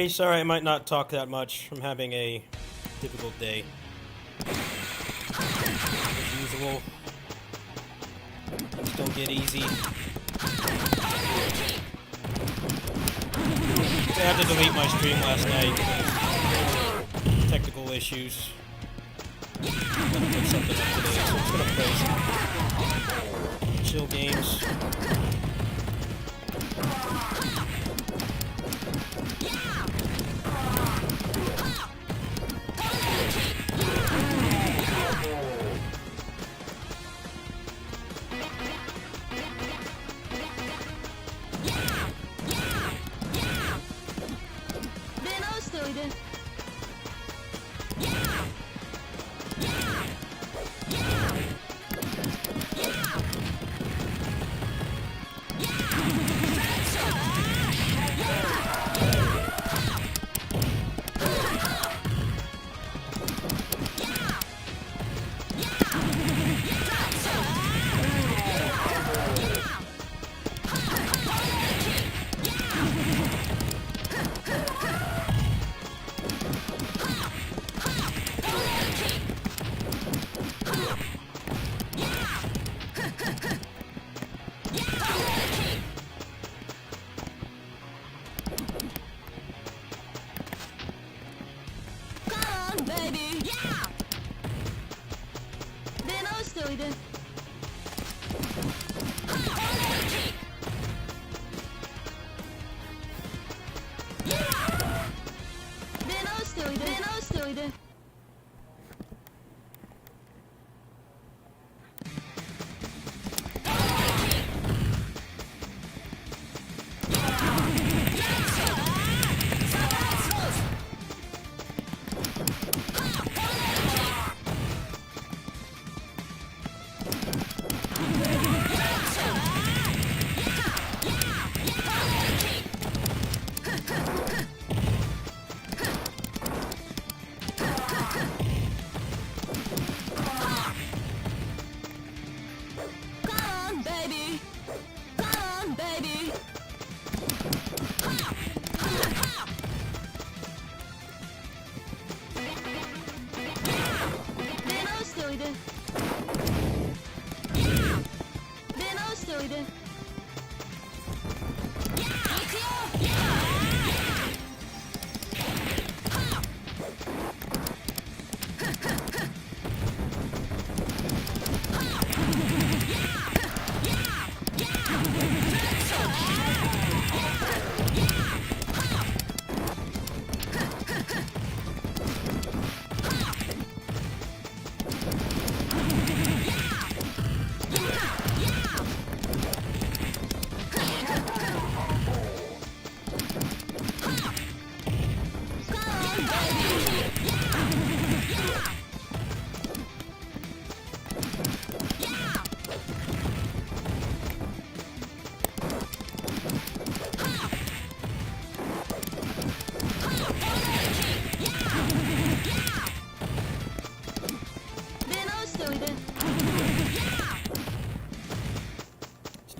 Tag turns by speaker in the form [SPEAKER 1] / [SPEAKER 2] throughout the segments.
[SPEAKER 1] Hey, sorry, I might not talk that much. I'm having a difficult day. As usual. Things don't get easy. I had to delete my stream last night. Technical issues. I'm gonna put something up today, so I'm just gonna play some chill games.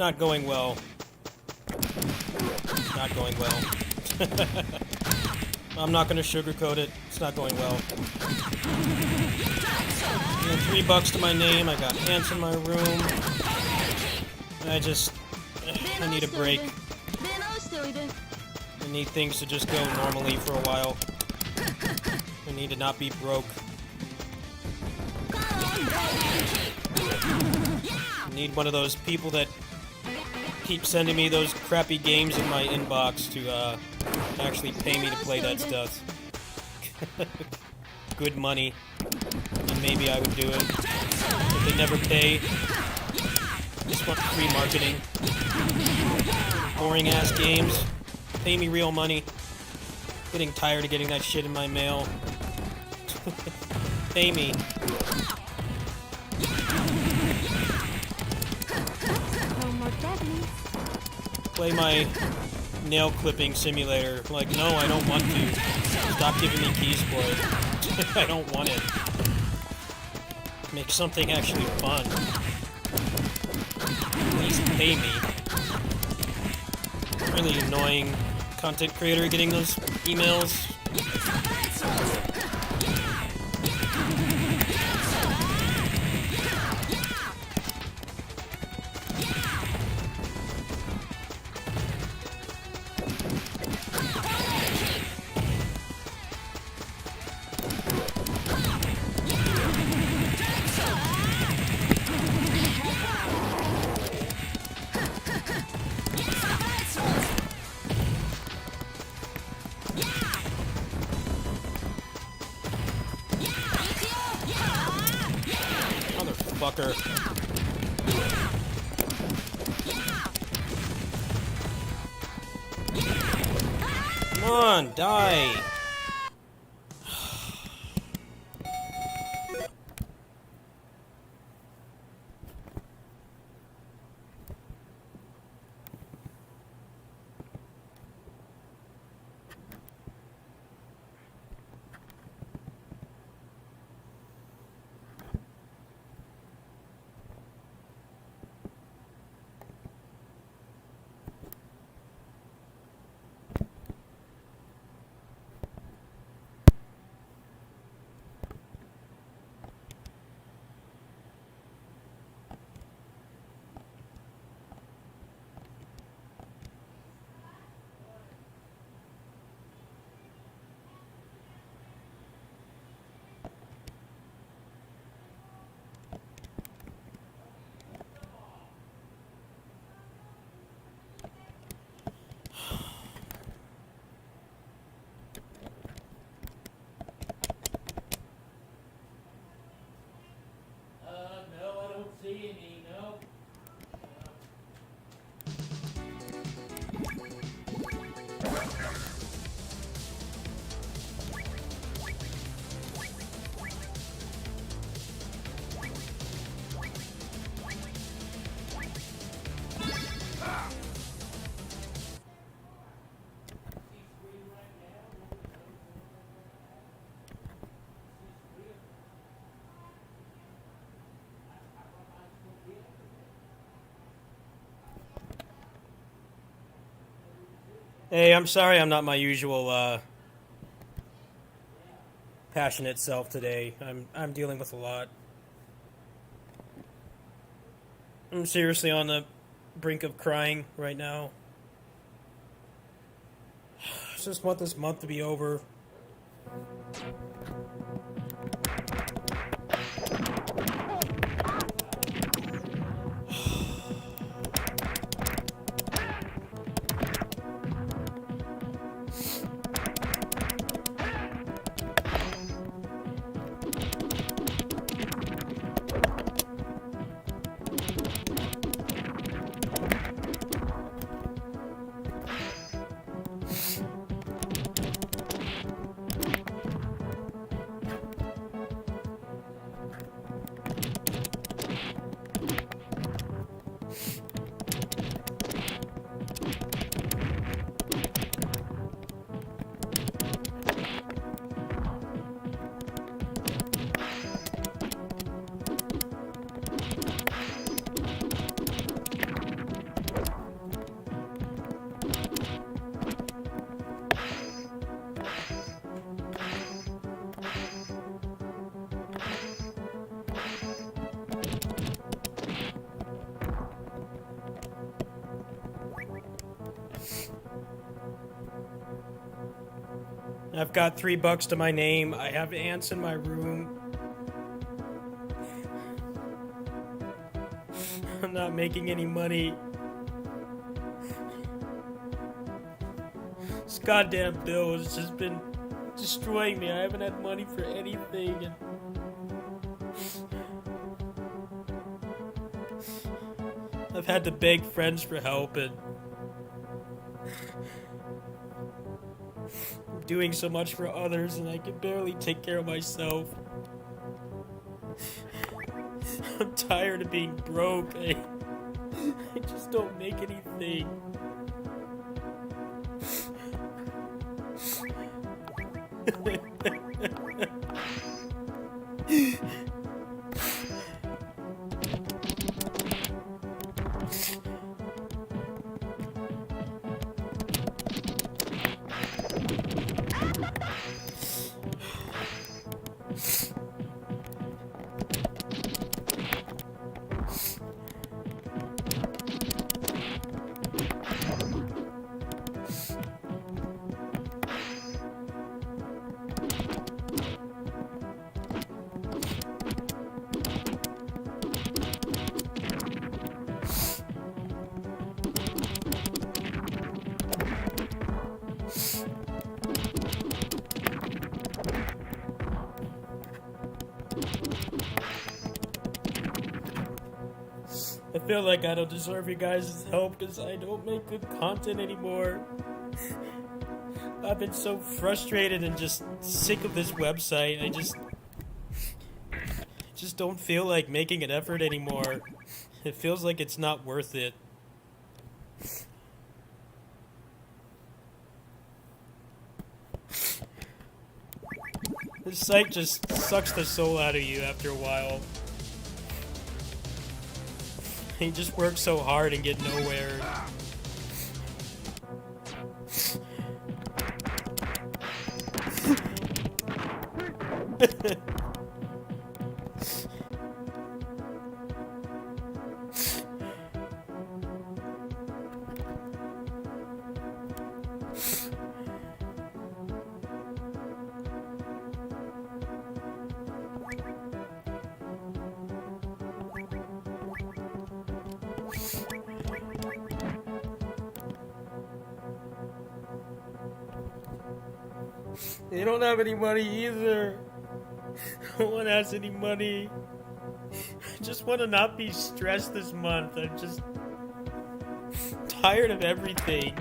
[SPEAKER 1] not going well. It's not going well. I'm not gonna sugarcoat it. It's not going well. $3 to my name. I got ants in my room. I need a break. I need things to just go normally for a while. I need to not be broke. I need one of those people that keep sending me those crappy games in my inbox to actually pay me to play that stuff. Good money. And maybe I would do it. If they never pay, just want free marketing. Boring ass games. Pay me real money. Getting tired of getting that shit in my mail. Pay me. Play my nail clipping simulator. Like, no, I don't want to. Stop giving me keys for it. I don't want it. Make something actually fun. Please pay me. Really annoying content creator getting those emails. Motherfucker. Come on, die. Hey, I'm sorry I'm not my usual passionate self today. I'm dealing with a lot. I'm seriously on the brink of crying right now. I just want this month to be over. I've got $3 to my name. I have ants in my room. I'm not making any money. This goddamn bill has just been destroying me. I haven't had money for anything. And I've had to beg friends for help, and I'm doing so much for others, and I can barely take care of myself. I'm tired of being broke. I just don't make anything. I feel like I don't deserve you guys' help because I don't make good content anymore. I've been so frustrated and just sick of this website. I just don't feel like making an effort anymore. It feels like it's not worth it. This site just sucks the soul out of you after a while. You just work so hard and get nowhere. They don't have any money either. No one has any money. I just want to not be stressed this month. I'm just tired of everything.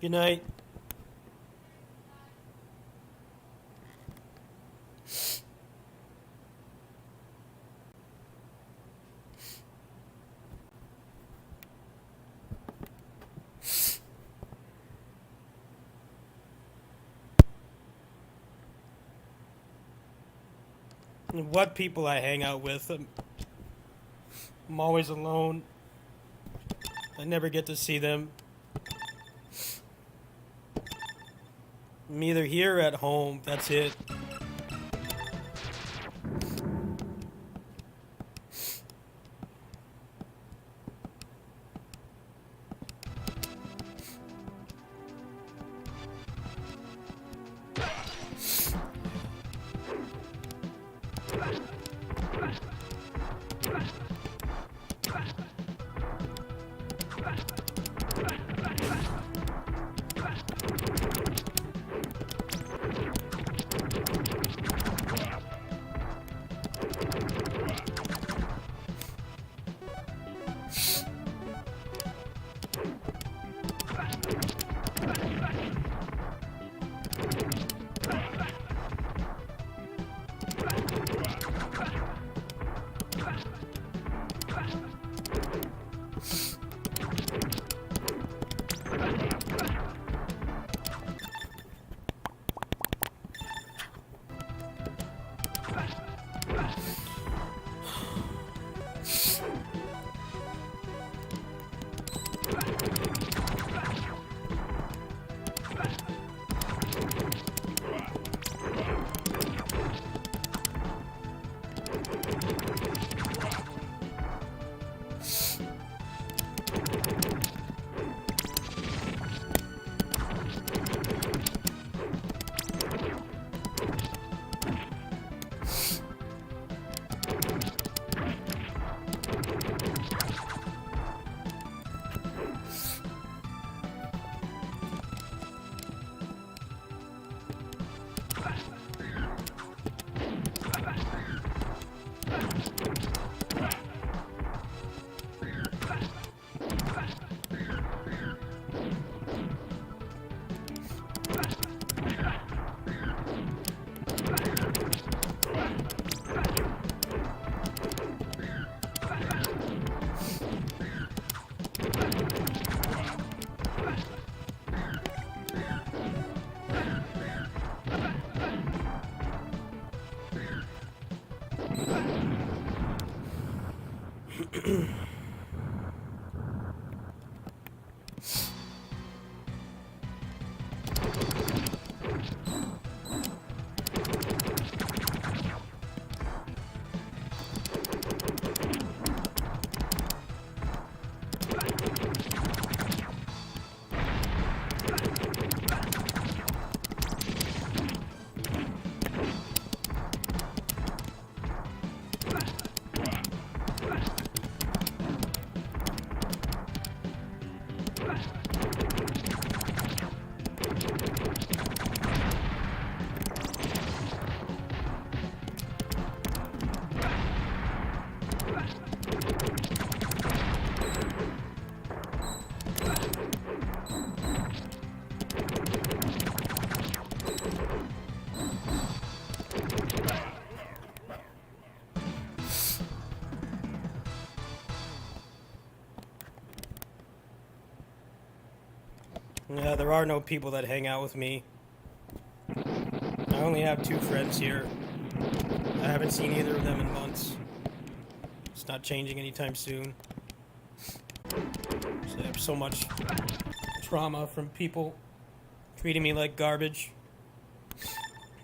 [SPEAKER 1] Good night. What people I hang out with. I'm always alone. I never get to see them. I'm either here or at home. That's it. Yeah, there are no people that hang out with me. I only have 2 friends here. I haven't seen either of them in months. It's not changing anytime soon. So I have so much trauma from people treating me like garbage.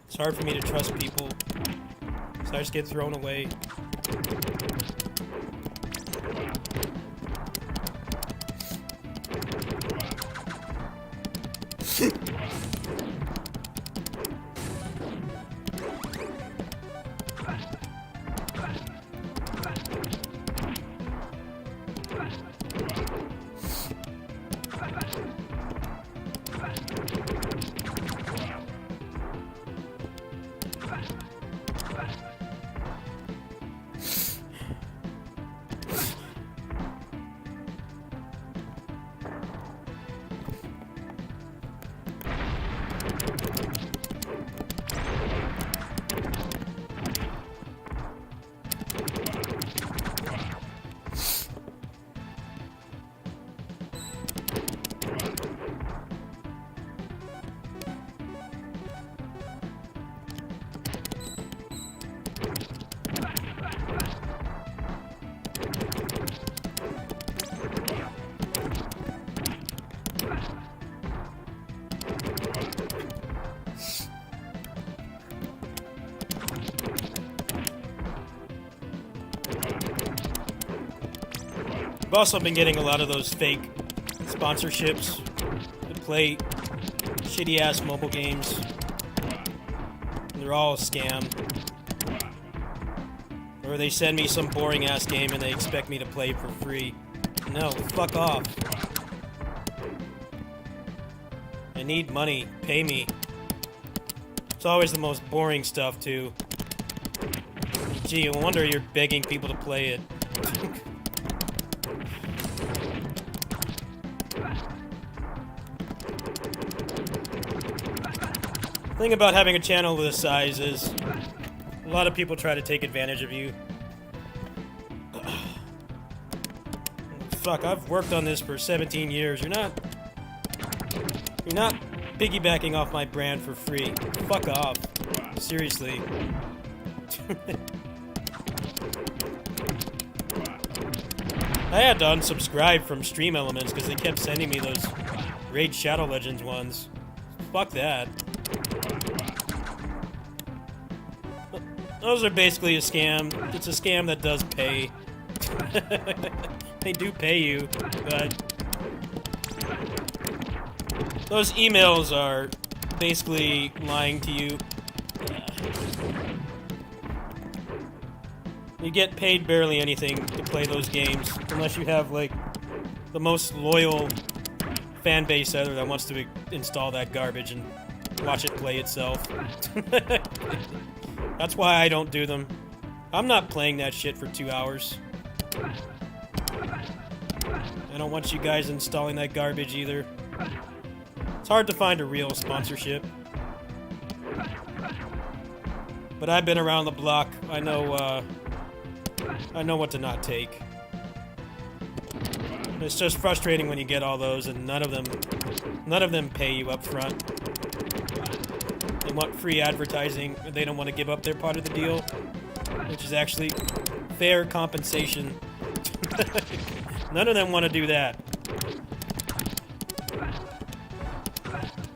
[SPEAKER 1] It's hard for me to trust people, so I just get thrown away. I've also been getting a lot of those fake sponsorships to play shitty-ass mobile games. They're all a scam. Or they send me some boring-ass game and they expect me to play for free. No, fuck off. I need money. Pay me. It's always the most boring stuff, too. Gee, no wonder you're begging people to play it. The thing about having a channel this size is a lot of people try to take advantage of you. Fuck, I've worked on this for 17 years. You're not piggybacking off my brand for free. Fuck off. Seriously. I had to unsubscribe from Stream Elements because they kept sending me those Raid Shadow Legends ones. Fuck that. Those are basically a scam. It's a scam that does pay. They do pay you, but those emails are basically lying to you. You get paid barely anything to play those games, unless you have, like, the most loyal fan base ever that wants to install that garbage and watch it play itself. That's why I don't do them. I'm not playing that shit for 2 hours. I don't want you guys installing that garbage either. It's hard to find a real sponsorship. But I've been around the block. I know what to not take. It's just frustrating when you get all those and none of them pay you up front. They want free advertising. They don't want to give up their part of the deal, which is actually fair compensation. None of them want to do that.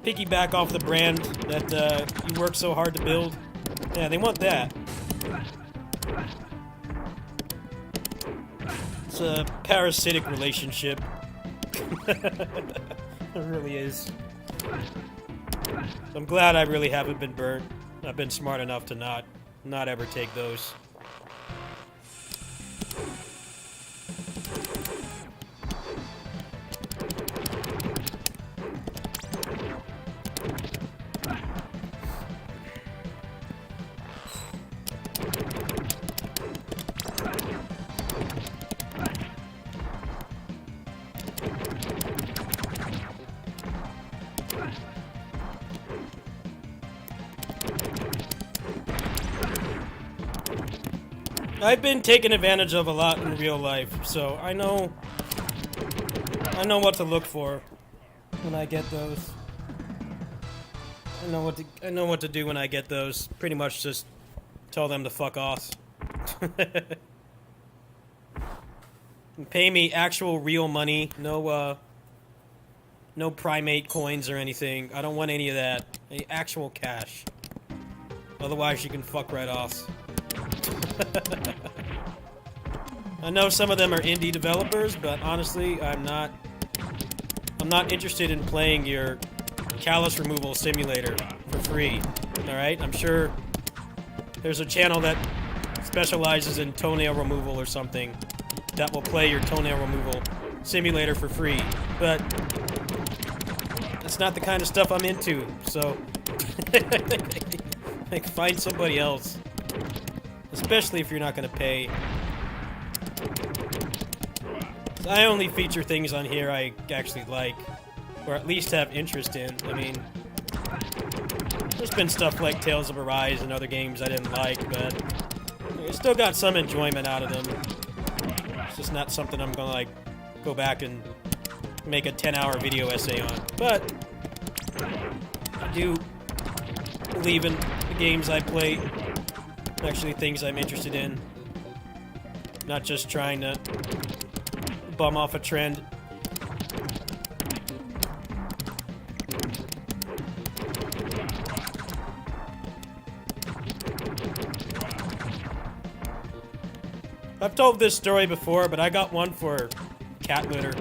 [SPEAKER 1] Piggyback off the brand that you work so hard to build. Yeah, they want that. It's a parasitic relationship. It really is. I'm glad I really haven't been burnt. I've been smart enough to not ever take those. I've been taken advantage of a lot in real life, so I know what to look for when I get those. I know what to do when I get those. Pretty much just tell them to fuck off. Pay me actual real money, no primate coins or anything. I don't want any of that. Actual cash. Otherwise you can fuck right off. I know some of them are indie developers, but honestly, I'm not interested in playing your callus removal simulator for free. Alright? I'm sure there's a channel that specializes in toenail removal or something that will play your toenail removal simulator for free. But it's not the kind of stuff I'm into, so like, find somebody else. Especially if you're not going to pay. I only feature things on here I actually like, or at least have interest in. I mean, there's been stuff like Tales of Arise and other games I didn't like, but I still got some enjoyment out of them. It's just not something I'm going to, like, go back and make a 10-hour video essay on. But I do believe in the games I play. Actually, things I'm interested in. Not just trying to bum off a trend. I've told this story before, but I got one for cat litter.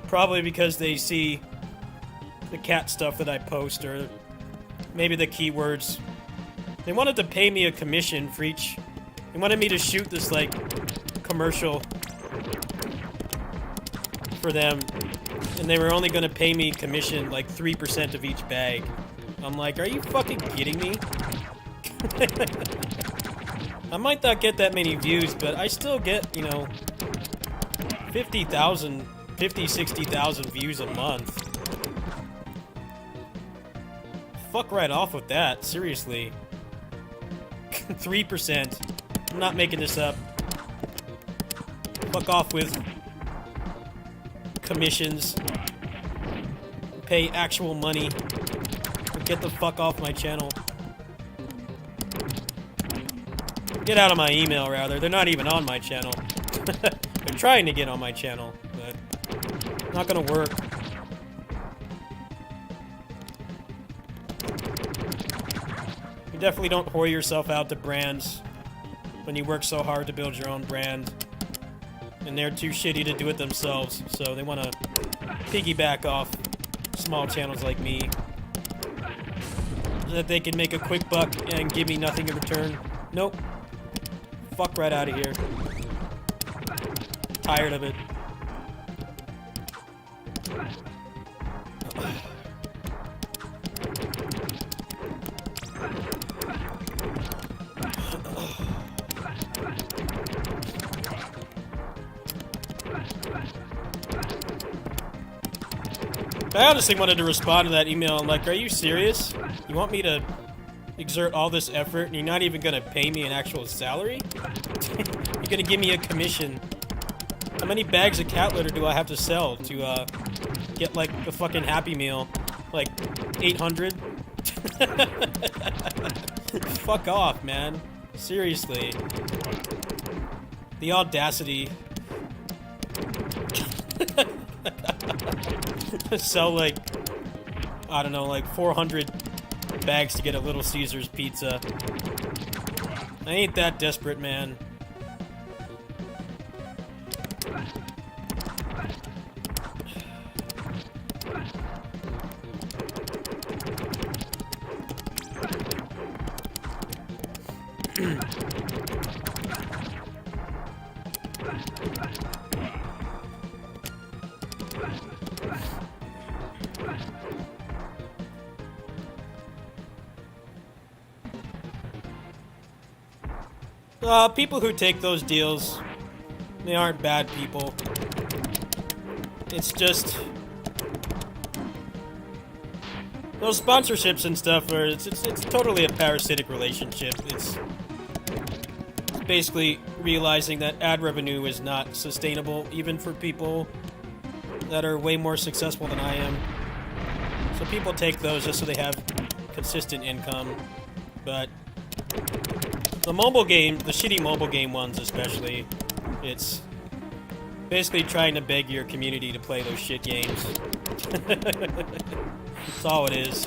[SPEAKER 1] Probably because they see the cat stuff that I post, or maybe the keywords. They wanted to pay me a commission for each. They wanted me to shoot this, like, commercial for them, and they were only going to pay me commission, like, 3% of each bag. I'm like, are you fucking kidding me? I might not get that many views, but I still get, you know, 50,000, 60,000 views a month. Fuck right off with that, seriously. 3%. I'm not making this up. Fuck off with commissions. Pay actual money. Get the fuck off my channel. Get out of my email, rather. They're not even on my channel. They're trying to get on my channel, but not gonna work. You definitely don't whore yourself out to brands when you work so hard to build your own brand, and they're too shitty to do it themselves, so they want to piggyback off small channels like me so that they can make a quick buck and give me nothing in return. Nope. Fuck right out of here. Tired of it. I honestly wanted to respond to that email. I'm like, are you serious? You want me to exert all this effort and you're not even gonna pay me an actual salary? You're gonna give me a commission. How many bags of cat litter do I have to sell to get like a fucking Happy Meal? Like 800? Fuck off, man. Seriously. The audacity. Sell like, I don't know, like 400 bags to get a Little Caesars pizza. I ain't that desperate, man. People who take those deals, they aren't bad people. It's just those sponsorships and stuff are it's totally a parasitic relationship. It's basically realizing that ad revenue is not sustainable, even for people that are way more successful than I am. So people take those just so they have consistent income, but the mobile game, the shitty mobile game ones especially, it's basically trying to beg your community to play those shit games. That's all it is.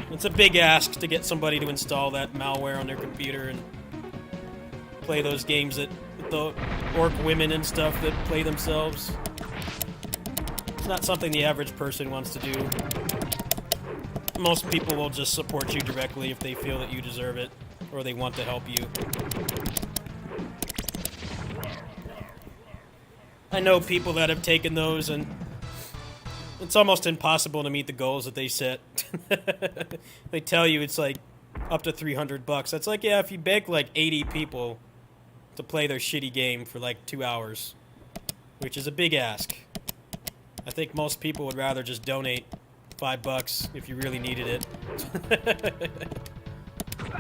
[SPEAKER 1] It's a big ask to get somebody to install that malware on their computer and play those games that the orc women and stuff that play themselves. It's not something the average person wants to do. Most people will just support you directly if they feel that you deserve it, or they want to help you. I know people that have taken those, and it's almost impossible to meet the goals that they set. They tell you it's like up to $300. That's like, yeah, if you beg like 80 people to play their shitty game for like 2 hours, which is a big ask. I think most people would rather just donate $5 if you really needed it.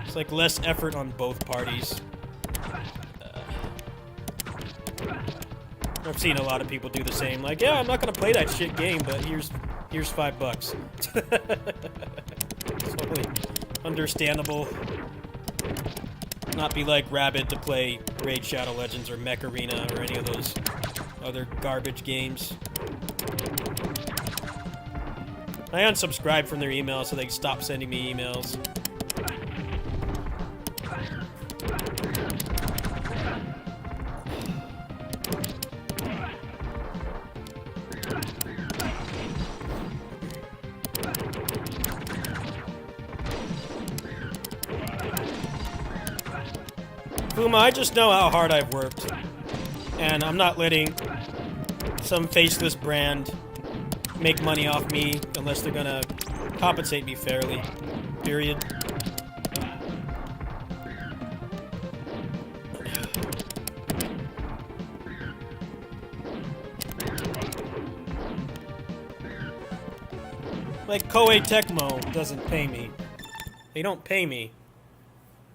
[SPEAKER 1] It's like less effort on both parties. I've seen a lot of people do the same. Like, yeah, I'm not gonna play that shit game, but here's $5. Totally understandable. Not be like rabid to play Raid Shadow Legends or Mech Arena or any of those other garbage games. I unsubscribed from their email so they can stop sending me emails. Puma, I just know how hard I've worked, and I'm not letting some faceless brand make money off me unless they're gonna compensate me fairly. Period. Like Koei Tecmo doesn't pay me. They don't pay me.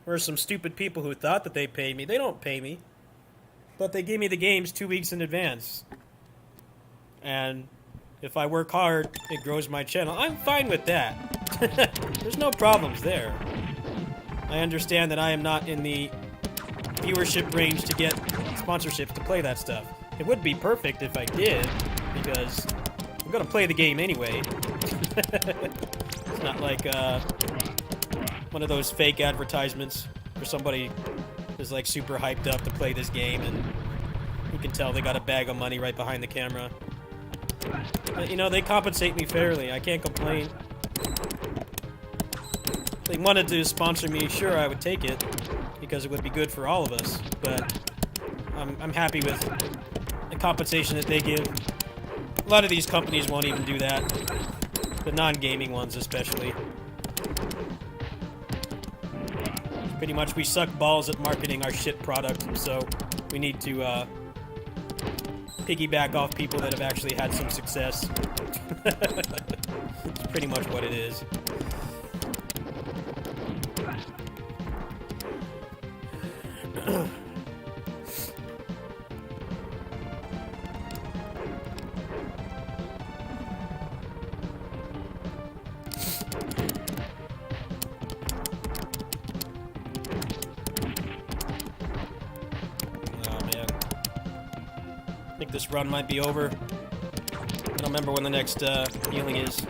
[SPEAKER 1] Or some stupid people who thought that they paid me. They don't pay me. But they give me the games 2 weeks in advance. And if I work hard, it grows my channel. I'm fine with that. There's no problems there. I understand that I am not in the viewership range to get sponsorships to play that stuff. It would be perfect if I did, because I'm gonna play the game anyway. It's not like one of those fake advertisements where somebody is like super hyped up to play this game and you can tell they got a bag of money right behind the camera. But, you know, they compensate me fairly. I can't complain. If they wanted to sponsor me, sure, I would take it, because it would be good for all of us. But I'm happy with the compensation that they give. A lot of these companies won't even do that. The non-gaming ones especially. Pretty much we suck balls at marketing our shit product, so we need to piggyback off people that have actually had some success. It's pretty much what it is. this run might be over. I don't remember when the next healing is.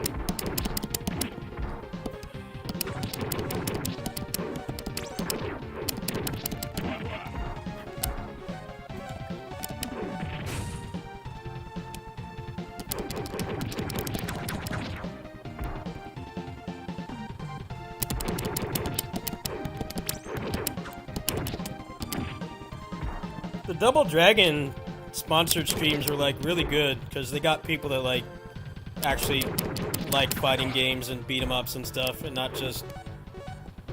[SPEAKER 1] The Double Dragon sponsored streams were like really good because they got people that like actually like fighting games and beat 'em ups and stuff, and not just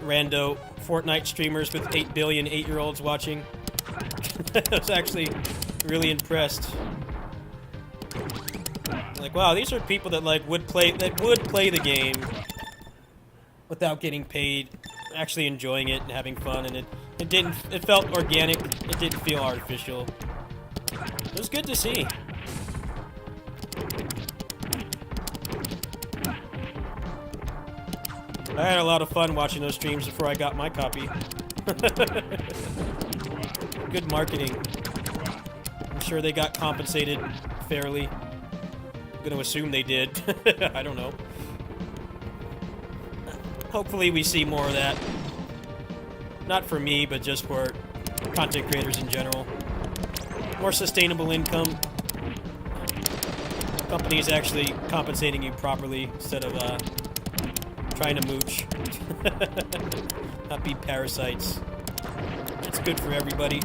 [SPEAKER 1] rando Fortnite streamers with 8 billion 8-year-olds watching. I was actually really impressed. Like, wow, these are people that like would play the game without getting paid, actually enjoying it and having fun, and it felt organic. It didn't feel artificial. It was good to see. I had a lot of fun watching those streams before I got my copy. Good marketing. I'm sure they got compensated fairly. I'm gonna assume they did. I don't know. Hopefully we see more of that. Not for me, but just for content creators in general. More sustainable income. Companies actually compensating you properly instead of trying to mooch. Not be parasites. It's good for everybody.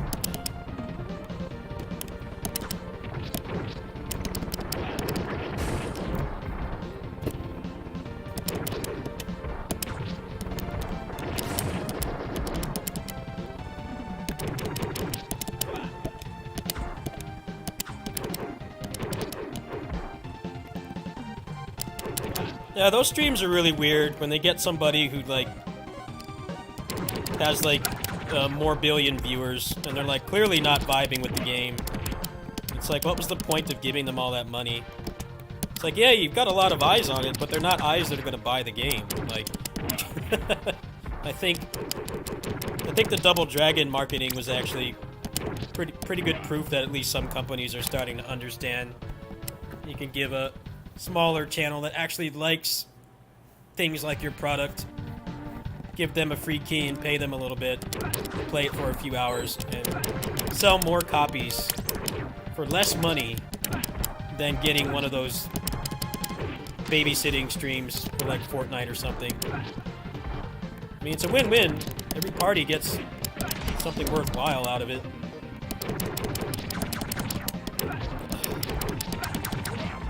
[SPEAKER 1] Yeah, those streams are really weird when they get somebody who, like, has, like, more billion viewers, and they're, like, clearly not vibing with the game. It's like, what was the point of giving them all that money? It's like, yeah, you've got a lot of eyes on it, but they're not eyes that are gonna buy the game. Like, I think the Double Dragon marketing was actually pretty good proof that at least some companies are starting to understand you can give a smaller channel that actually likes things like your product, give them a free key and pay them a little bit, play it for a few hours, and sell more copies for less money than getting one of those babysitting streams for like Fortnite or something. I mean, it's a win-win. Every party gets something worthwhile out of it.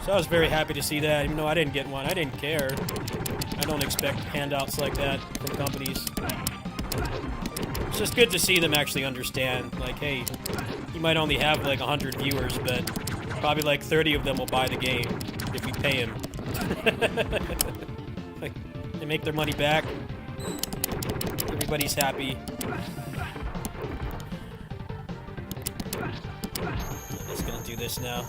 [SPEAKER 1] So I was very happy to see that, even though I didn't get one. I didn't care. I don't expect handouts like that from companies. It's just good to see them actually understand, like, hey, you might only have like 100 viewers, but probably like 30 of them will buy the game if we pay them. Like, they make their money back. Everybody's happy. I'm just gonna do this now.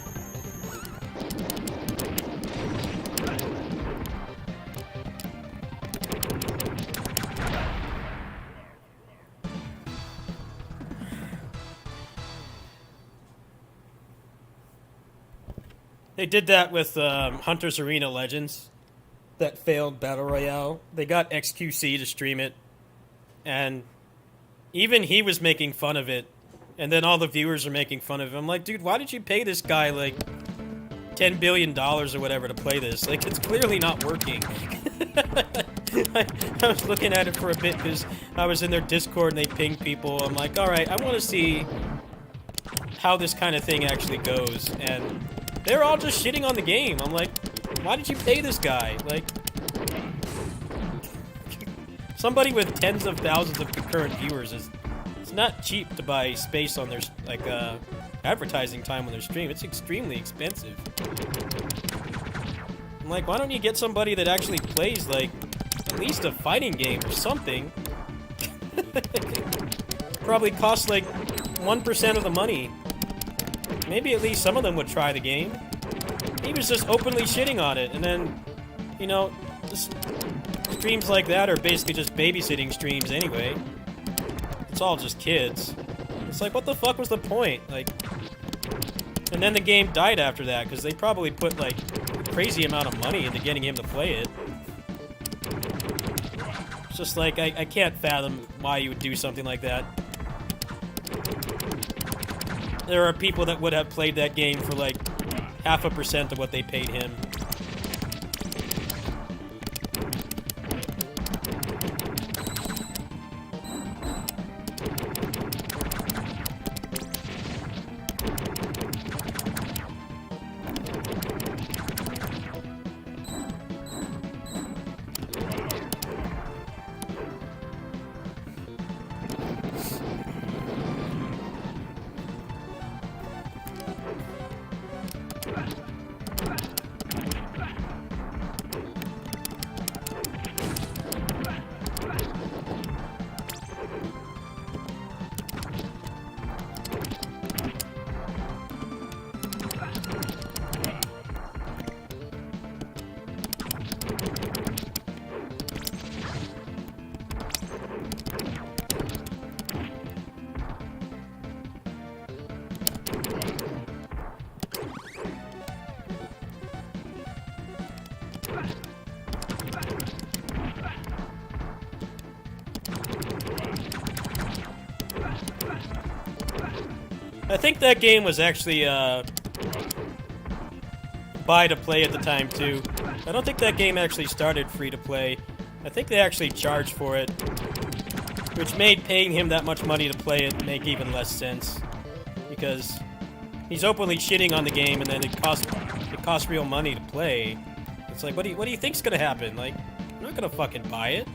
[SPEAKER 1] They did that with Hunter's Arena Legends, that failed Battle Royale. They got XQC to stream it, and even he was making fun of it, and then all the viewers are making fun of him. I'm like, dude, why did you pay this guy, like, $10 billion or whatever to play this? Like, it's clearly not working. I was looking at it for a bit because I was in their Discord and they pinged people. I'm like, alright, I want to see how this kind of thing actually goes, and they're all just shitting on the game. I'm like, why did you pay this guy? Like, somebody with tens of thousands of concurrent viewers it's not cheap to buy space on their, like, advertising time on their stream. It's extremely expensive. I'm like, why don't you get somebody that actually plays, like, at least a fighting game or something? Probably costs, like, 1% of the money. Maybe at least some of them would try the game. He was just openly shitting on it, and then, you know, just streams like that are basically just babysitting streams anyway. It's all just kids. It's like, what the fuck was the point? Like, And then the game died after that, because they probably put, like, a crazy amount of money into getting him to play it. It's just like, I can't fathom why you would do something like that. There are people that would have played that game for, like, 0.5% of what they paid him. I think that game was actually buy to play at the time too. I don't think that game actually started free to play. I think they actually charged for it, which made paying him that much money to play it make even less sense, because he's openly shitting on the game, and then it costs real money to play. It's like, what do you think's gonna happen? Like, I'm not gonna fucking buy it.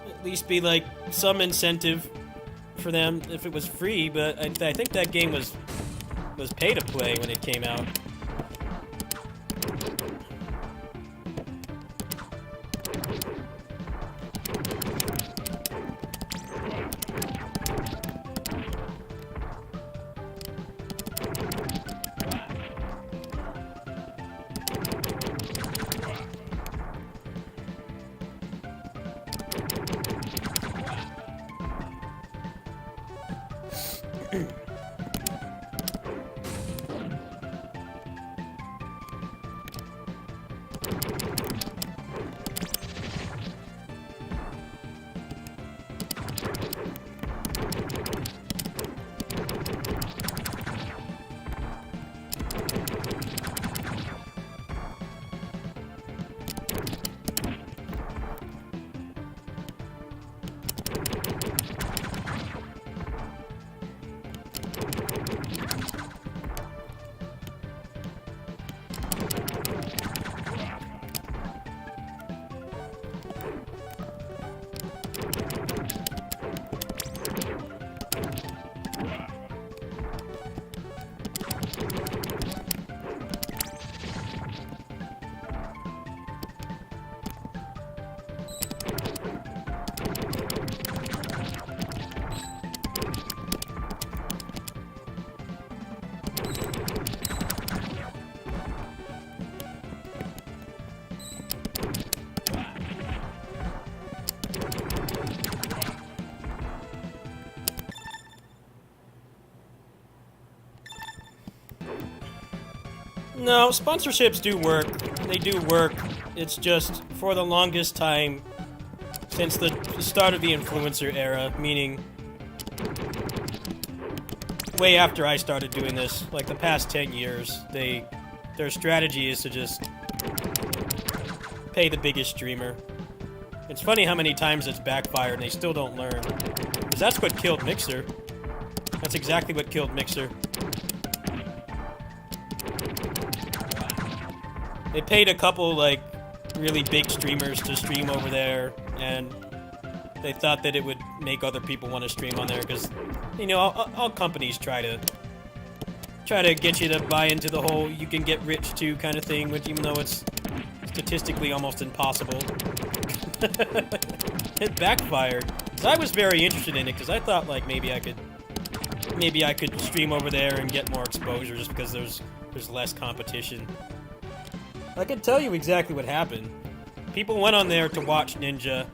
[SPEAKER 1] At least be like some incentive for them if it was free, but I think that game was pay to play when it came out. No, sponsorships do work. They do work. It's just, for the longest time, since the start of the influencer era, meaning way after I started doing this, like the past 10 years, their strategy is to just pay the biggest streamer. It's funny how many times it's backfired and they still don't learn. Because that's what killed Mixer. That's exactly what killed Mixer. They paid a couple, like, really big streamers to stream over there, and they thought that it would make other people want to stream on there, because, you know, all companies try to get you to buy into the whole you can get rich too kind of thing, which, even though it's statistically almost impossible. It backfired. So I was very interested in it, because I thought, like, maybe I could stream over there and get more exposure just because there's less competition. I can tell you exactly what happened. People went on there to watch Ninja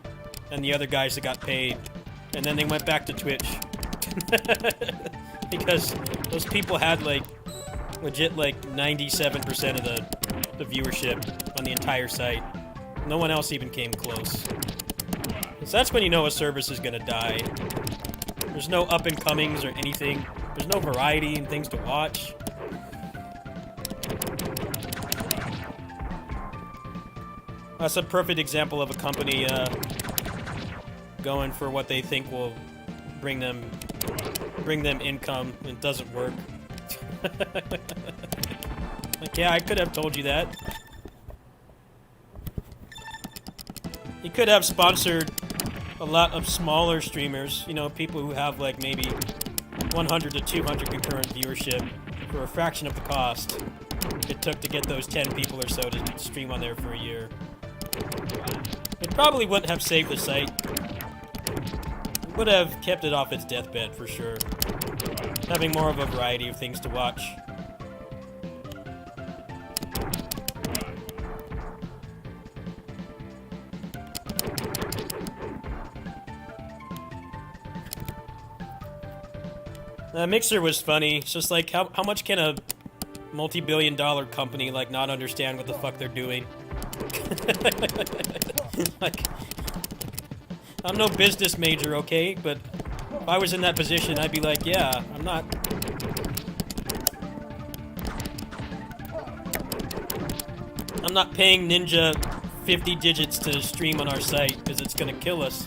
[SPEAKER 1] and the other guys that got paid. and then they went back to Twitch. Because those people had, like, legit, like, 97% of the viewership on the entire site. No one else even came close. So that's when you know a service is gonna die. There's no up-and-comings or anything. There's no variety and things to watch. That's a perfect example of a company going for what they think will bring them income, and it doesn't work. Like, yeah, I could have told you that. You could have sponsored a lot of smaller streamers, you know, people who have like maybe 100 to 200 concurrent viewership for a fraction of the cost it took to get those 10 people or so to stream on there for a year. It probably wouldn't have saved the site. It would have kept it off its deathbed for sure. Having more of a variety of things to watch. Mixer was funny. It's just like, how much can a multi-billion-dollar company, like, not understand what the fuck they're doing? Like, I'm no business major, okay? But if I was in that position, I'd be like, yeah, I'm not paying Ninja 50 digits to stream on our site, because it's gonna kill us.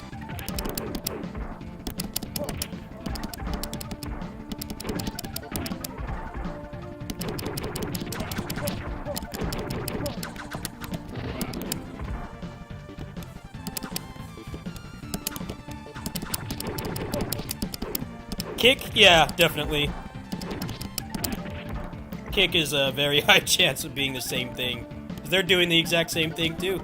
[SPEAKER 1] Kick? Yeah, definitely. Kick is a very high chance of being the same thing. They're doing the exact same thing, too.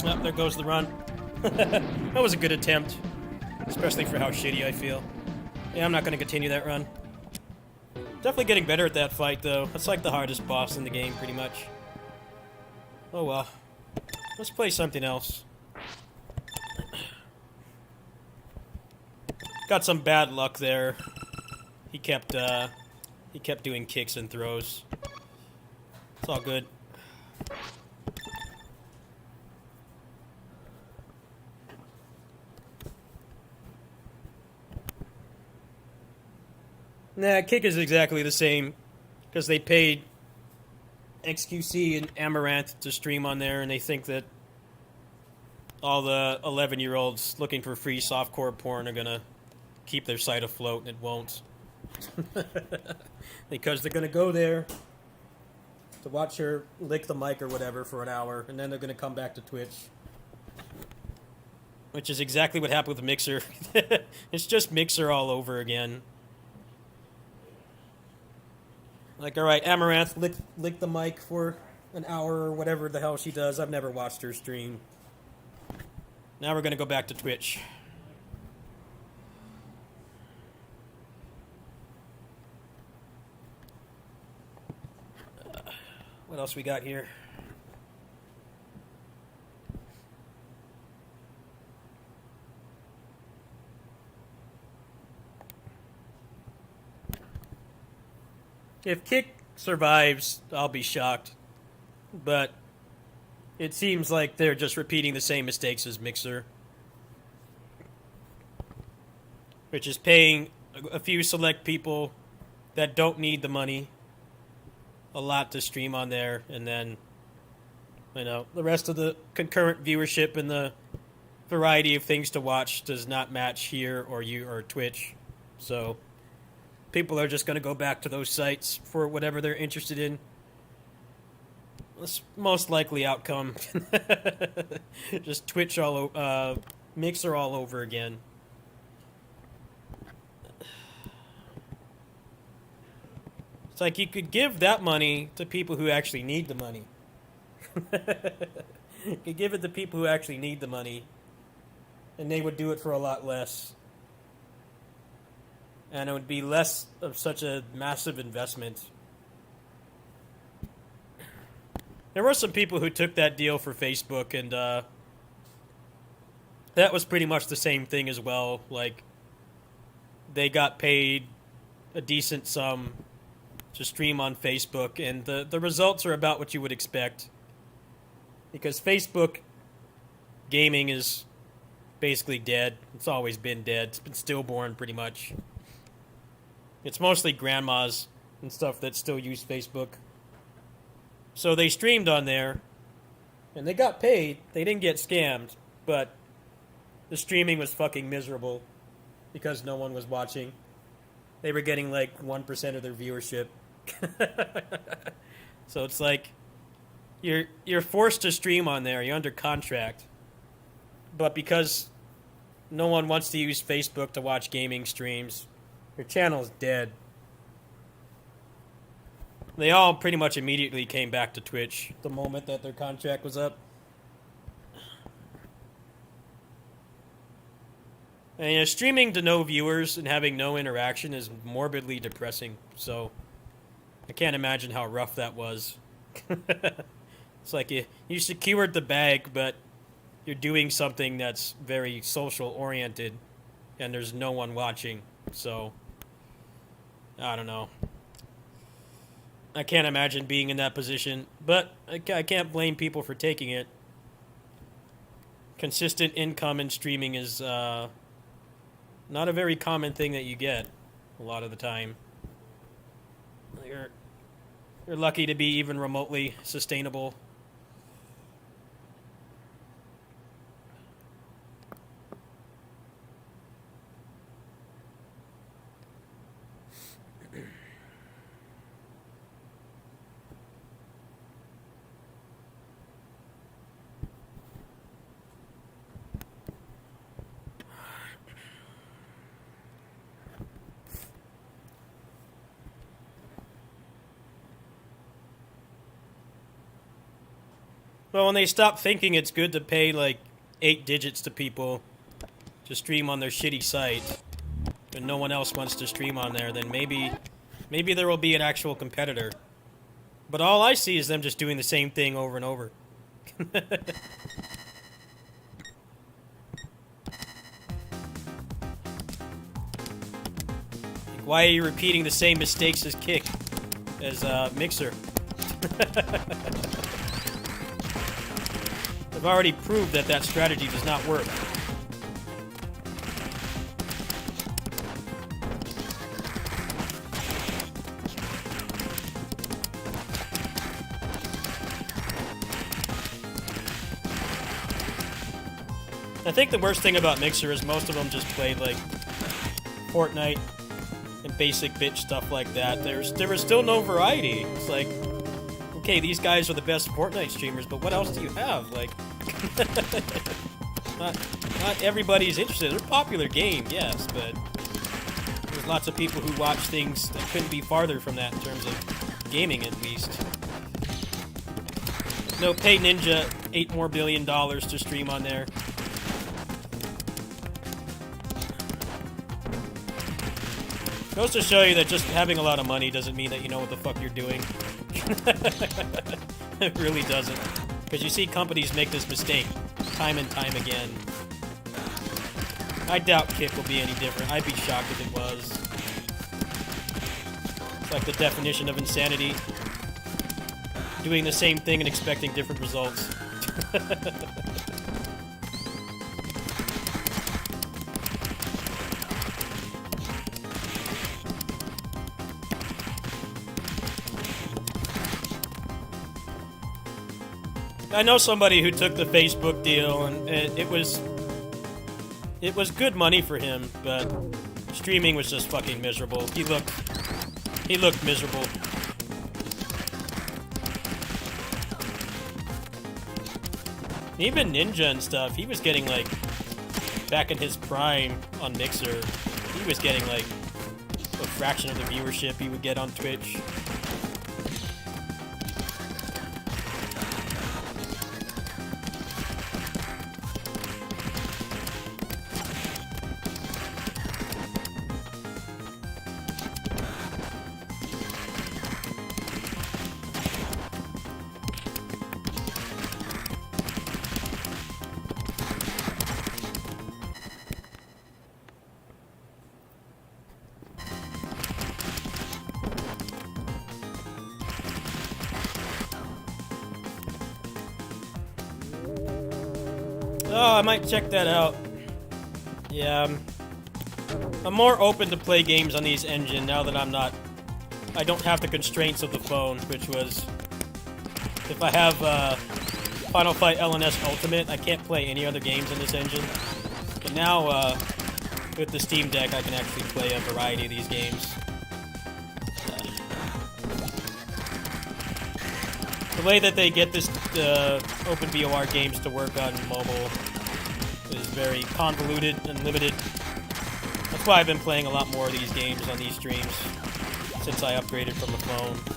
[SPEAKER 1] Oh, there goes the run. That was a good attempt. Especially for how shitty I feel. Yeah, I'm not going to continue that run. Definitely getting better at that fight, though. That's like the hardest boss in the game, pretty much. Oh well. Let's play something else. Got some bad luck there. He kept doing kicks and throws. It's all good. Nah, Kick is exactly the same, because they paid XQC and Amaranth to stream on there, and they think that all the 11-year-olds looking for free softcore porn are gonna keep their site afloat, and it won't. Because they're gonna go there to watch her lick the mic or whatever for an hour, and then they're gonna come back to Twitch. Which is exactly what happened with Mixer. It's just Mixer all over again. Like, alright, Amaranth, lick the mic for an hour or whatever the hell she does. I've never watched her stream. Now we're gonna go back to Twitch. What else we got here? If Kick survives, I'll be shocked. But it seems like they're just repeating the same mistakes as Mixer. Which is paying a few select people that don't need the money a lot to stream on there, and then, you know, the rest of the concurrent viewership and the variety of things to watch does not match here or Twitch. So people are just going to go back to those sites for whatever they're interested in. This most likely outcome. Just Twitch Mixer all over again. It's like you could give that money to people who actually need the money. You could give it to people who actually need the money, and they would do it for a lot less. And it would be less of such a massive investment. There were some people who took that deal for Facebook, and that was pretty much the same thing as well. Like, they got paid a decent sum to stream on Facebook, and the results are about what you would expect. Because Facebook gaming is basically dead. It's always been dead. It's been stillborn, pretty much. It's mostly grandmas and stuff that still use Facebook. So they streamed on there, and they got paid. They didn't get scammed, but the streaming was fucking miserable because no one was watching. They were getting like 1% of their viewership. So it's like you're forced to stream on there. You're under contract, but because no one wants to use Facebook to watch gaming streams, your channel's dead. They all pretty much immediately came back to Twitch the moment that their contract was up. And you know, streaming to no viewers and having no interaction is morbidly depressing. So I can't imagine how rough that was. It's like you secured the bag, but you're doing something that's very social oriented, and there's no one watching. So I don't know. I can't imagine being in that position, but I can't blame people for taking it. Consistent income in streaming is not a very common thing that you get a lot of the time. You're lucky to be even remotely sustainable. Well, when they stop thinking it's good to pay like 8 digits to people to stream on their shitty site, and no one else wants to stream on there, then maybe there will be an actual competitor. But all I see is them just doing the same thing over and over. Why are you repeating the same mistakes as Mixer? I've already proved that strategy does not work. I think the worst thing about Mixer is most of them just played like Fortnite and basic bitch stuff like that. There was still no variety. It's like, okay, these guys are the best Fortnite streamers, but what else do you have? Like, not everybody's interested. They're a popular game, yes, but there's lots of people who watch things that couldn't be farther from that in terms of gaming, at least. No, pay Ninja $8 billion to stream on there. Goes to show you that just having a lot of money doesn't mean that you know what the fuck you're doing. It really doesn't. Because you see companies make this mistake time and time again. I doubt Kick will be any different. I'd be shocked if it was. It's like the definition of insanity. Doing the same thing and expecting different results. I know somebody who took the Facebook deal, and it was good money for him, but streaming was just fucking miserable. He looked miserable. Even Ninja and stuff, he was getting like, back in his prime on Mixer, he was getting like a fraction of the viewership he would get on Twitch. Oh, I might check that out. Yeah, I'm more open to play games on these engine now that I don't have the constraints of the phone, which was, if I have Final Fight LNS Ultimate, I can't play any other games in this engine. But now, with the Steam Deck, I can actually play a variety of these games. The way that they get this OpenVOR games to work on mobile is very convoluted and limited. That's why I've been playing a lot more of these games on these streams since I upgraded from the phone.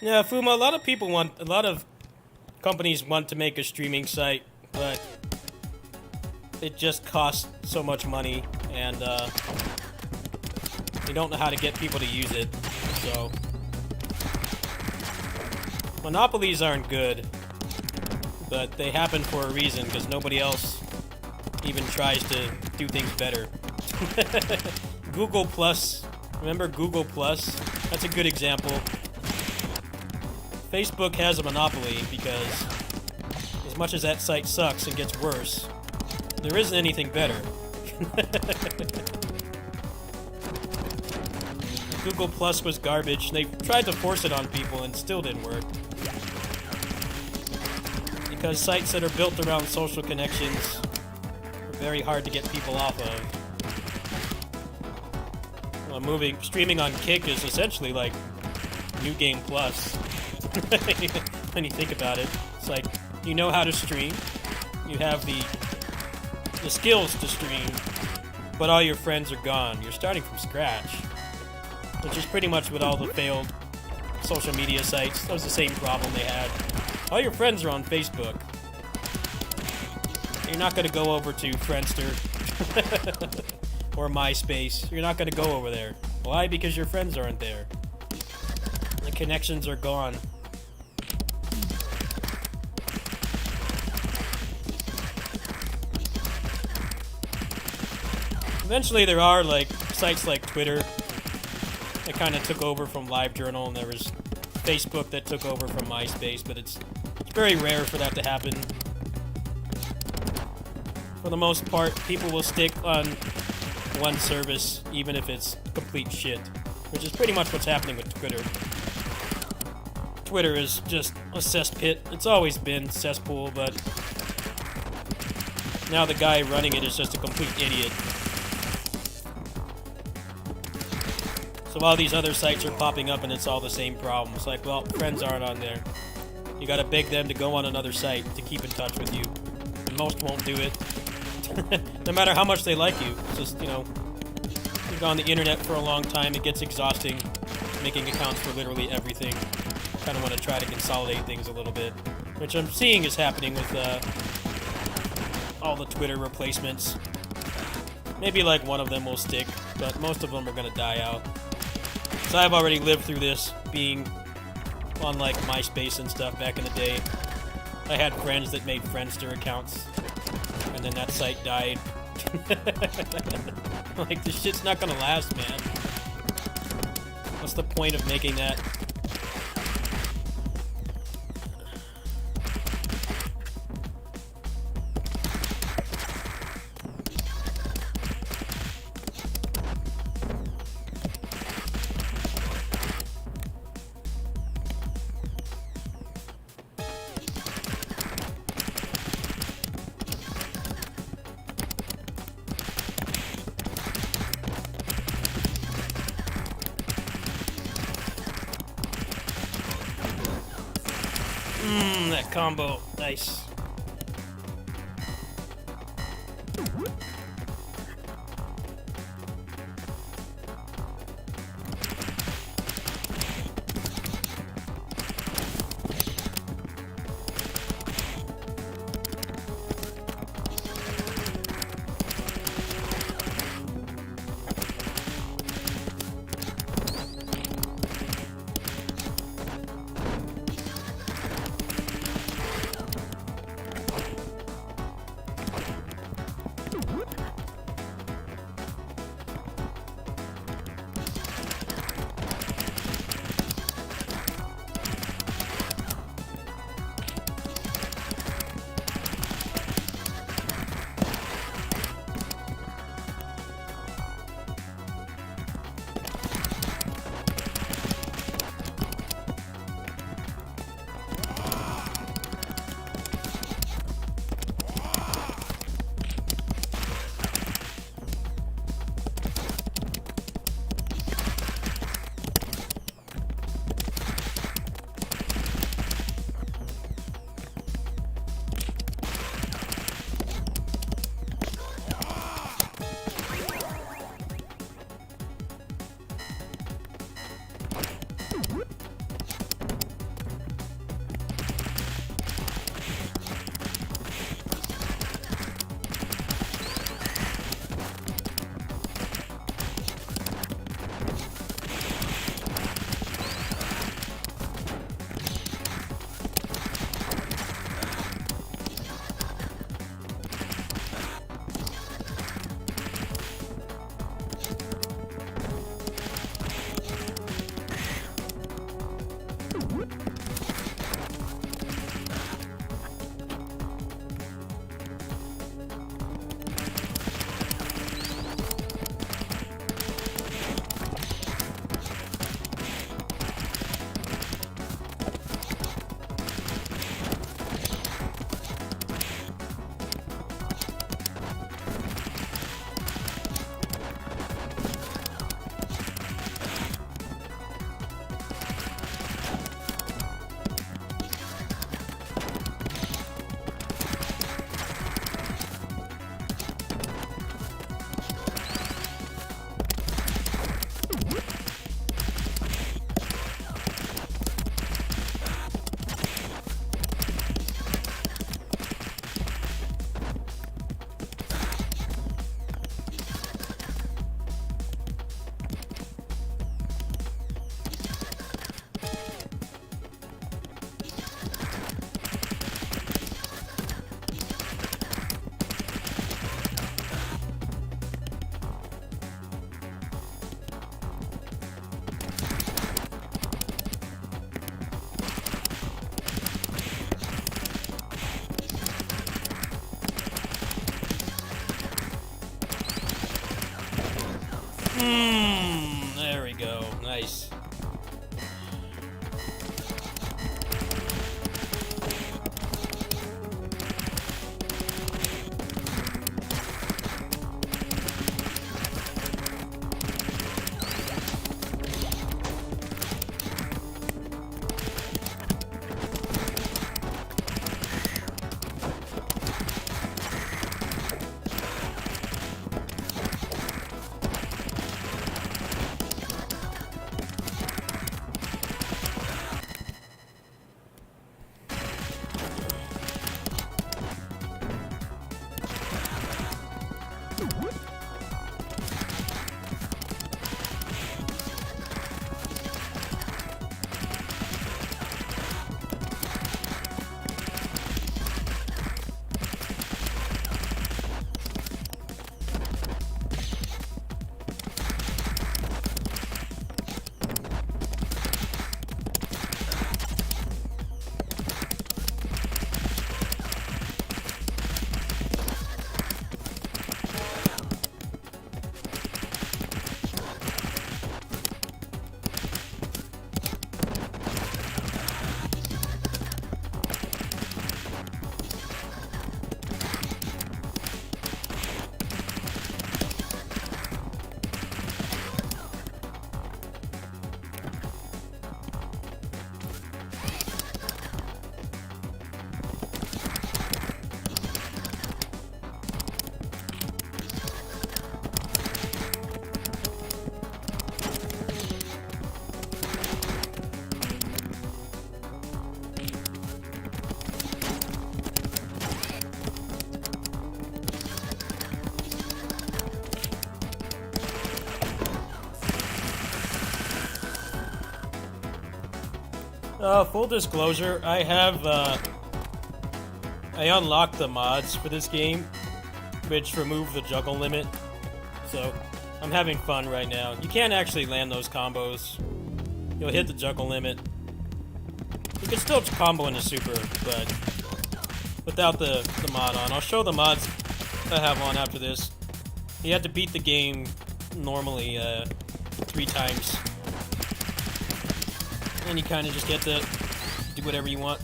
[SPEAKER 1] Yeah, Fuma, a lot of companies want to make a streaming site, but it just costs so much money, and they don't know how to get people to use it, so... Monopolies aren't good, but they happen for a reason, because nobody else even tries to do things better. Google Plus, remember Google Plus? That's a good example. Facebook has a monopoly because as much as that site sucks and gets worse, there isn't anything better. Google Plus was garbage. They tried to force it on people and still didn't work. Because sites that are built around social connections are very hard to get people off of. Well, streaming on Kick is essentially like New Game Plus. When you think about it, it's like you know how to stream, you have the skills to stream, but all your friends are gone. You're starting from scratch, which is pretty much what all the failed social media sites. That was the same problem they had. All your friends are on Facebook. You're not going to go over to Friendster or MySpace. You're not going to go over there. Why? Because your friends aren't there. The connections are gone. Eventually there are like sites like Twitter that kind of took over from LiveJournal, and there was Facebook that took over from MySpace, but it's very rare for that to happen. For the most part, people will stick on one service even if it's complete shit. which is pretty much what's happening with Twitter. Twitter is just a cesspit. It's always been cesspool, but now the guy running it is just a complete idiot. So while these other sites are popping up and it's all the same problem, it's like, well, friends aren't on there. You gotta beg them to go on another site to keep in touch with you. And most won't do it. No matter how much they like you. It's just, you know, you've on the internet for a long time, it gets exhausting making accounts for literally everything. Kind of want to try to consolidate things a little bit. Which I'm seeing is happening with all the Twitter replacements. Maybe like one of them will stick, but most of them are gonna die out. So I've already lived through this, being on like MySpace and stuff back in the day. I had friends that made Friendster accounts, and then that site died. Like, this shit's not gonna last, man. What's the point of making that? That combo. Nice. Full disclosure, I have, I unlocked the mods for this game, which remove the juggle limit, so I'm having fun right now. You can't actually land those combos. You'll hit the juggle limit. You can still combo into super, but without the mod on. I'll show the mods I have on after this. You have to beat the game normally 3 times. And you kind of just get to do whatever you want.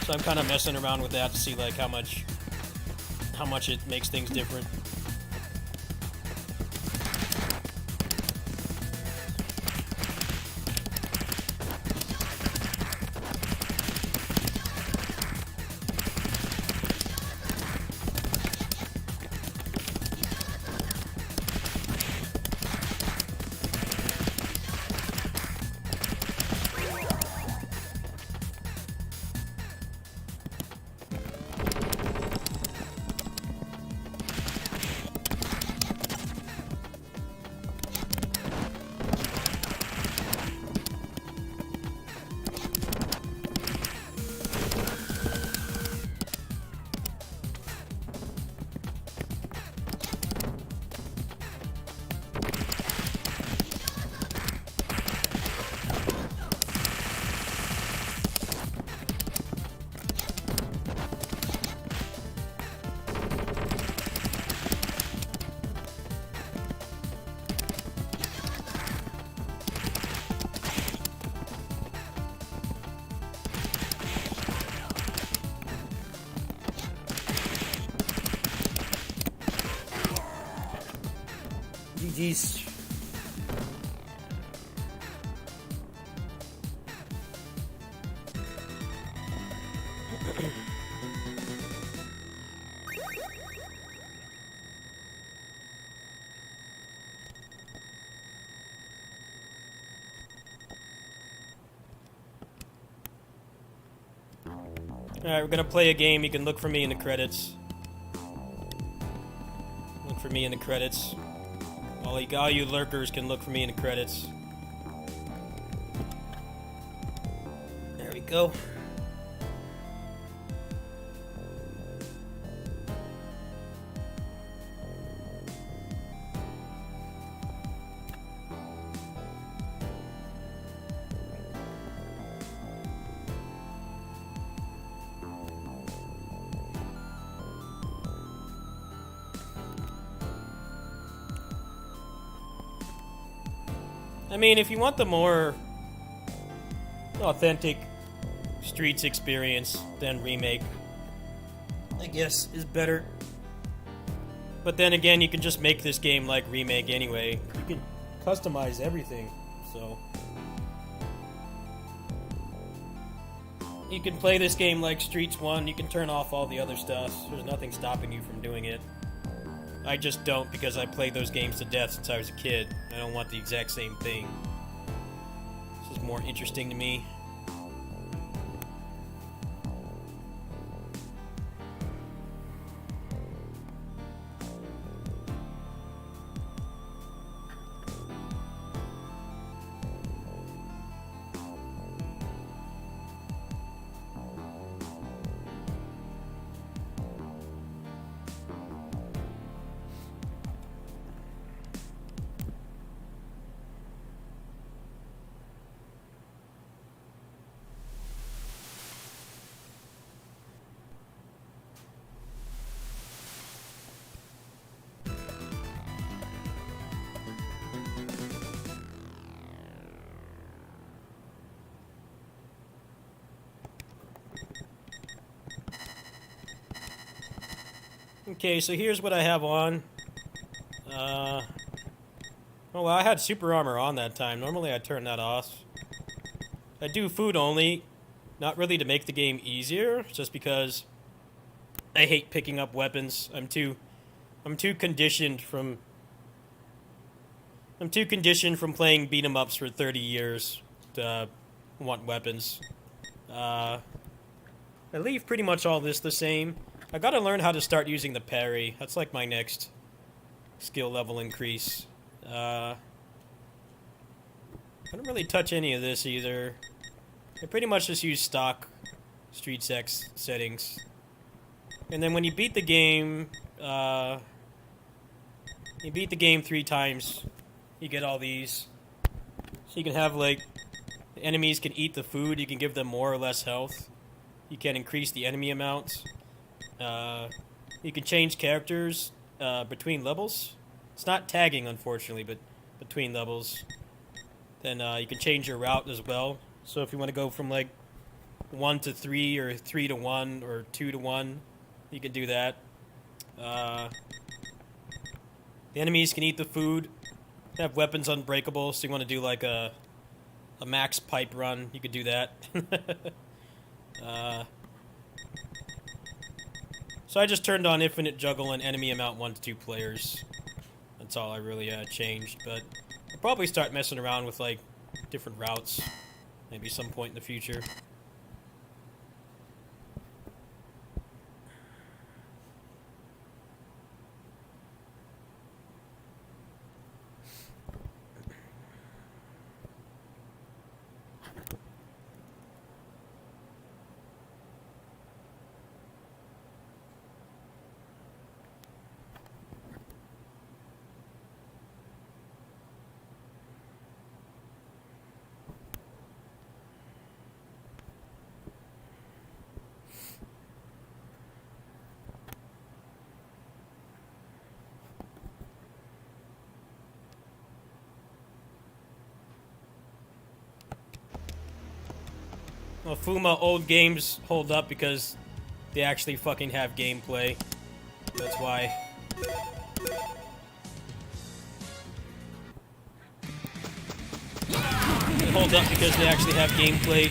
[SPEAKER 1] So I'm kind of messing around with that to see like how much it makes things different. GG's. Alright, we're gonna play a game. You can look for me in the credits. Look for me in the credits. All you lurkers can look for me in the credits. There we go. I mean, if you want the more authentic Streets experience, then Remake, I guess, is better. But then again, you can just make this game like Remake anyway. You can customize everything, so... You can play this game like Streets 1, you can turn off all the other stuff. There's nothing stopping you from doing it. I just don't because I played those games to death since I was a kid. I don't want the exact same thing. This is more interesting to me. Okay, so here's what I have on. Oh, well, I had super armor on that time. Normally I turn that off. I do food only, not really to make the game easier, just because I hate picking up weapons. I'm too conditioned from playing beat 'em ups for 30 years to want weapons. I leave pretty much all this the same. I gotta learn how to start using the parry. That's like my next skill level increase. I don't really touch any of this either. I pretty much just use stock Street Sex settings. And then when you beat the game, you beat the game 3 times, you get all these. So you can have, like, the enemies can eat the food, you can give them more or less health. You can increase the enemy amount. You can change characters between levels. It's not tagging, unfortunately, but between levels. Then you can change your route as well. So if you want to go from, like, 1 to 3 or 3 to 1 or 2 to 1, you can do that. The enemies can eat the food. They have weapons unbreakable, so you want to do like a max pipe run, you could do that. So I just turned on infinite juggle and enemy amount 1 to 2 players. That's all I really changed, but I'll probably start messing around with like different routes, maybe some point in the future. Well, Fuma old games hold up because they actually fucking have gameplay. That's why. They hold up because they actually have gameplay.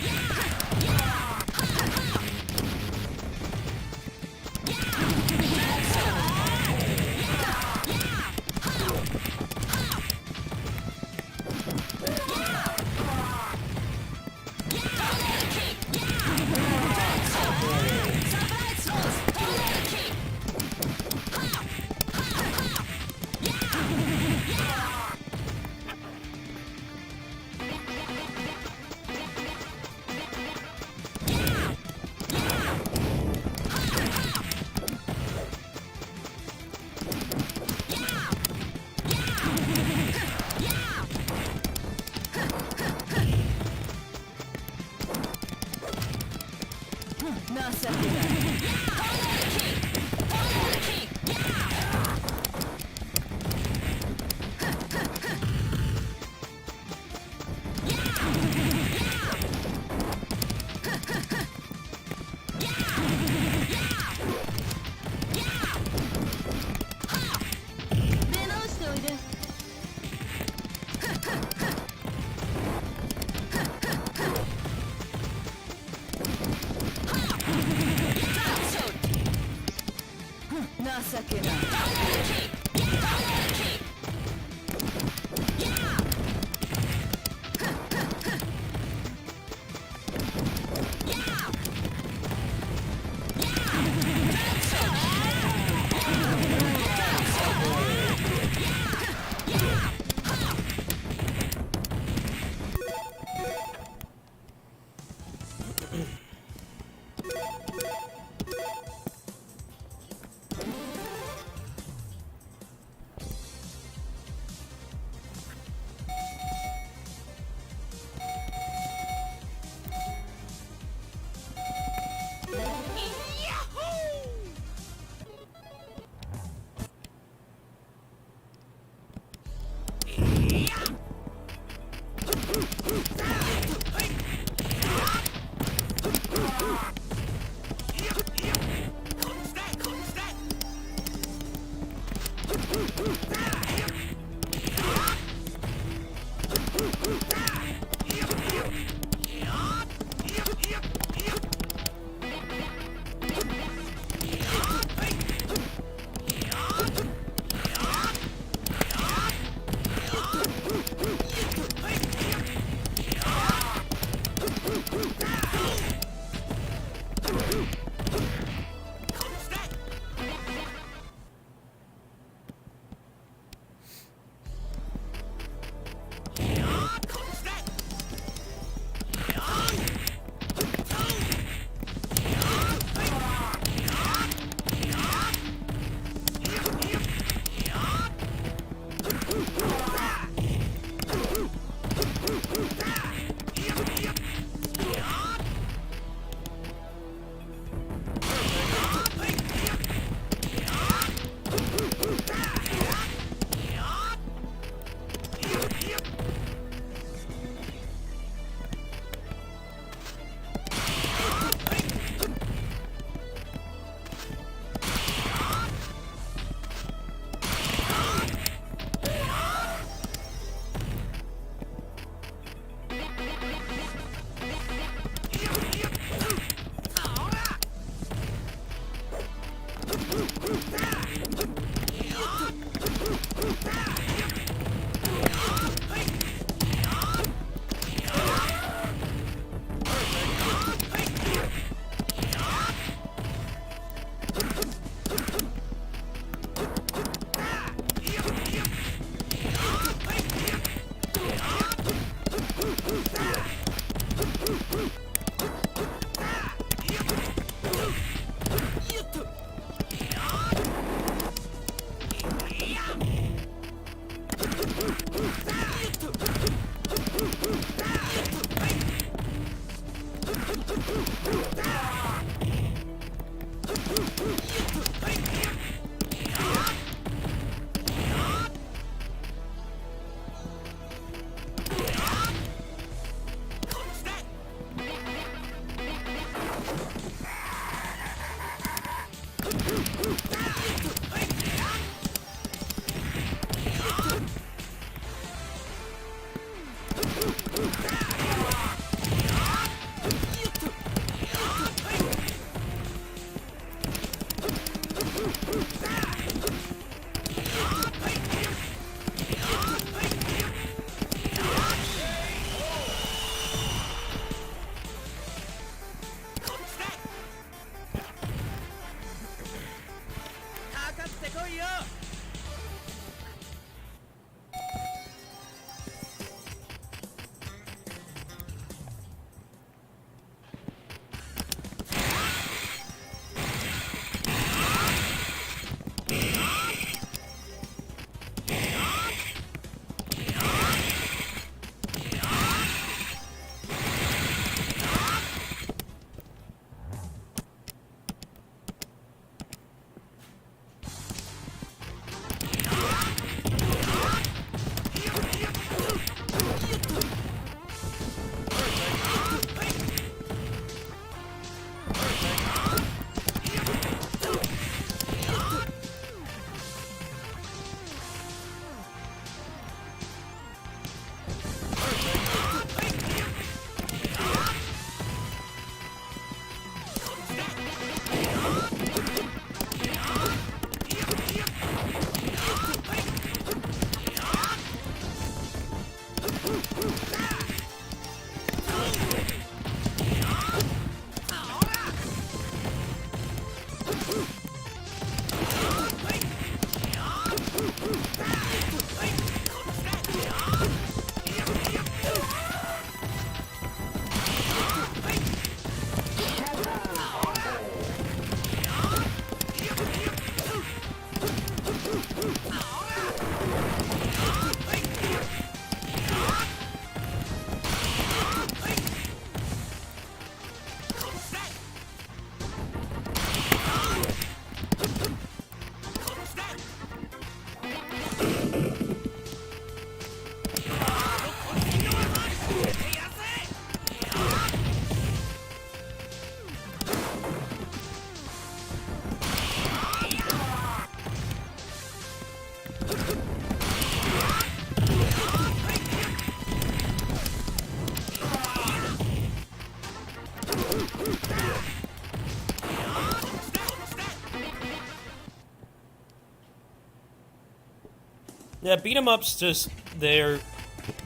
[SPEAKER 1] Yeah, beat 'em ups just they're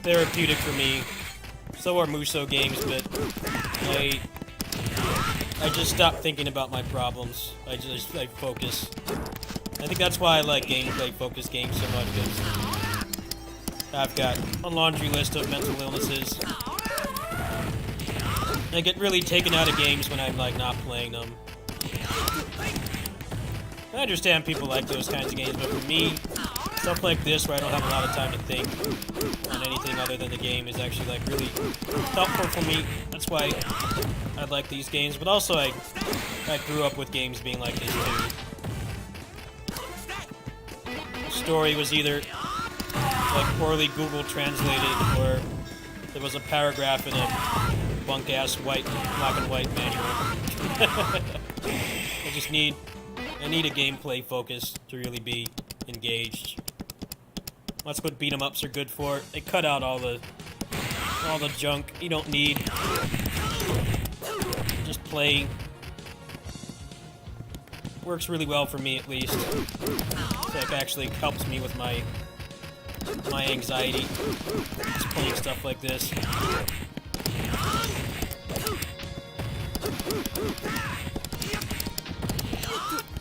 [SPEAKER 1] therapeutic for me. So are Muso games, but I just stop thinking about my problems. I focus. I think that's why I like gameplay-focused games so much, because I've got a laundry list of mental illnesses. I get really taken out of games when I'm, like, not playing them. I understand people like those kinds of games, but for me, stuff like this, where I don't have a lot of time to think on anything other than the game, is actually, like, really helpful for me. That's why I like these games, but also I grew up with games being like this, too. The story was either, like, poorly Google translated, or there was a paragraph in a bunk-ass black and white manual. I need a gameplay focus to really be engaged. That's what beat 'em ups are good for. They cut out all the junk you don't need. Just play. Works really well for me, at least. So it actually helps me with my anxiety. Just playing stuff like this.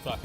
[SPEAKER 1] Fuck.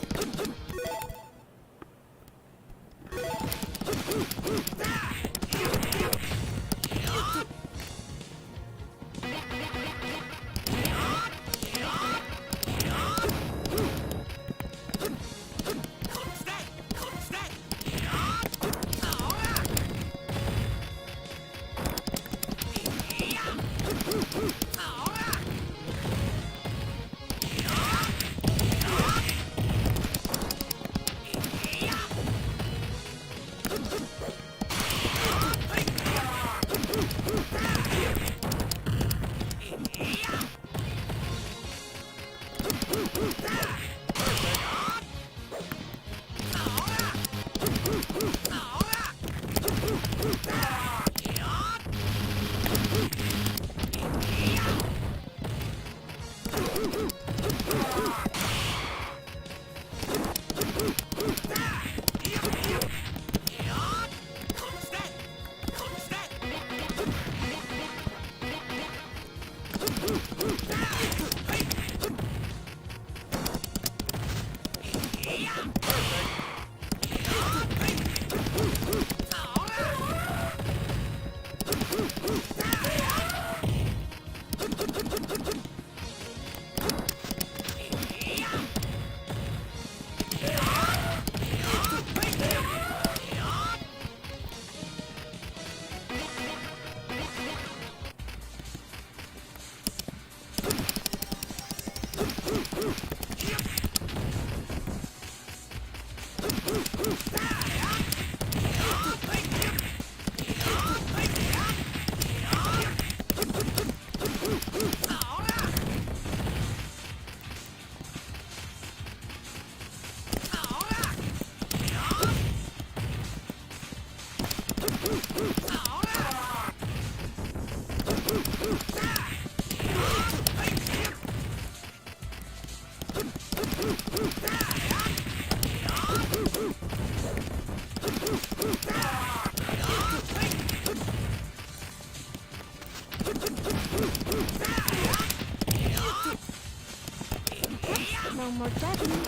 [SPEAKER 2] No more Japanese.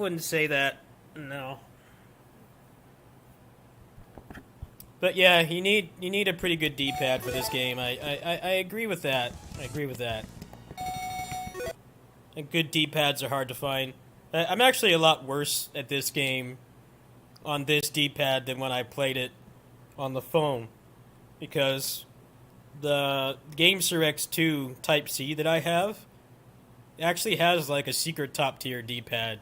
[SPEAKER 1] wouldn't say that. No. But yeah, you need a pretty good D-pad for this game. I agree with that. I agree with that. And good D-pads are hard to find. I'm actually a lot worse at this game on this D-pad than when I played it on the phone, because the GameSir X2 Type C that I have actually has like a secret top tier D-pad.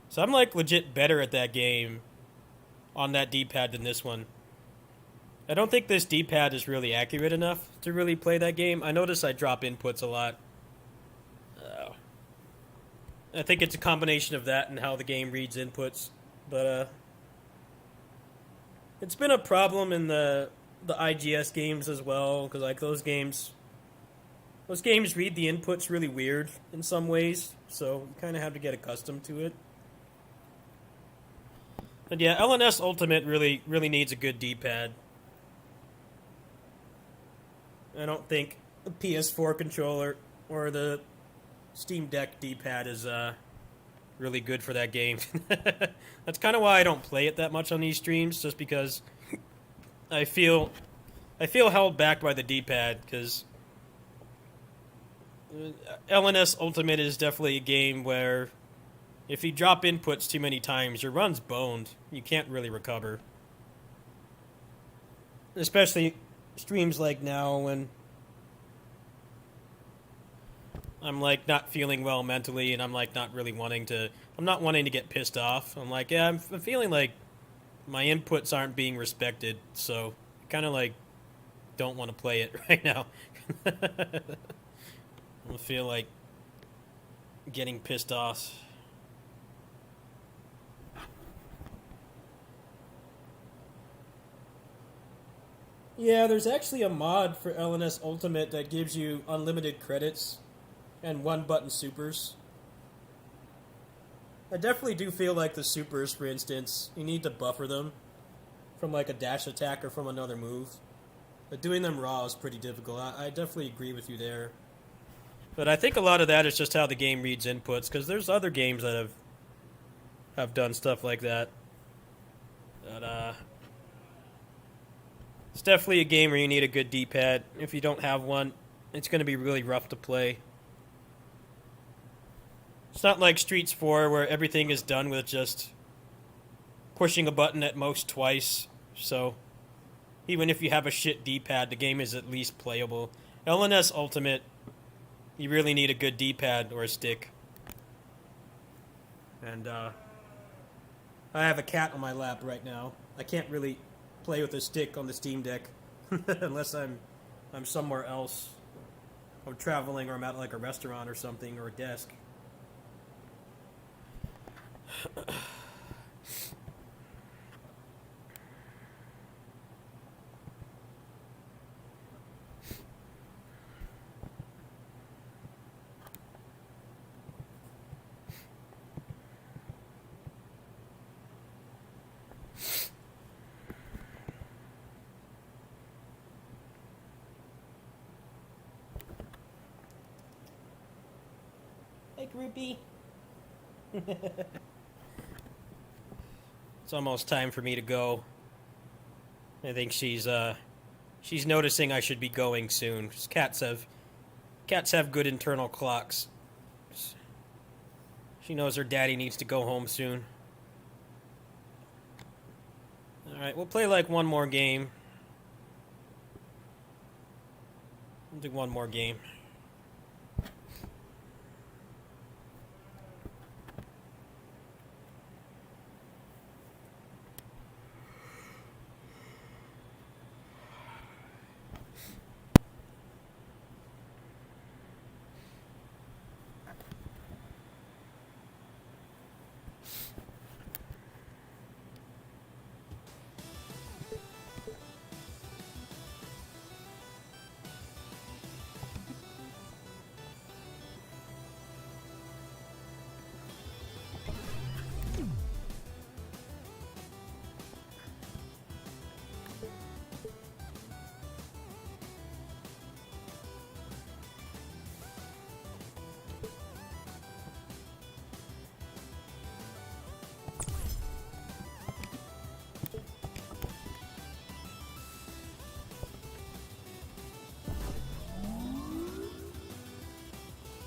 [SPEAKER 1] So I'm like legit better at that game on that D-pad than this one. I don't think this D-pad is really accurate enough to really play that game. I notice I drop inputs a lot. I think it's a combination of that and how the game reads inputs. But it's been a problem in the IGS games as well, because like those games read the inputs really weird in some ways, so you kind of have to get accustomed to it. But yeah, LNS Ultimate really needs a good D-pad. I don't think the PS4 controller or the Steam Deck D-pad is really good for that game. That's kind of why I don't play it that much on these streams, just because I feel held back by the D-pad, because LNS Ultimate is definitely a game where if you drop inputs too many times, your run's boned. You can't really recover. Especially streams like now when I'm like not feeling well mentally, and I'm like not really wanting to. I'm not wanting to get pissed off. I'm like, yeah, I'm feeling like my inputs aren't being respected, so I kind of like don't want to play it right now. I feel like getting pissed off. Yeah, there's actually a mod for LNS Ultimate that gives you unlimited credits and one-button supers. I definitely do feel like the supers, for instance, you need to buffer them from like a dash attack or from another move. But doing them raw is pretty difficult. I definitely agree with you there. But I think a lot of that is just how the game reads inputs, because there's other games that have done stuff like that. But it's definitely a game where you need a good D-pad. If you don't have one, it's going to be really rough to play. It's not like Streets 4 where everything is done with just pushing a button at most twice. So even if you have a shit D-pad, the game is at least playable. LNS Ultimate, you really need a good D-pad or a stick. And I have a cat on my lap right now. I can't really play with a stick on the Steam Deck unless I'm somewhere else. I'm traveling, or I'm at like a restaurant or something, or a desk. Hey, groupie. It's almost time for me to go. I think she's noticing I should be going soon. 'Cause cats have good internal clocks. She knows her daddy needs to go home soon. Alright, we'll play like one more game. We'll do one more game.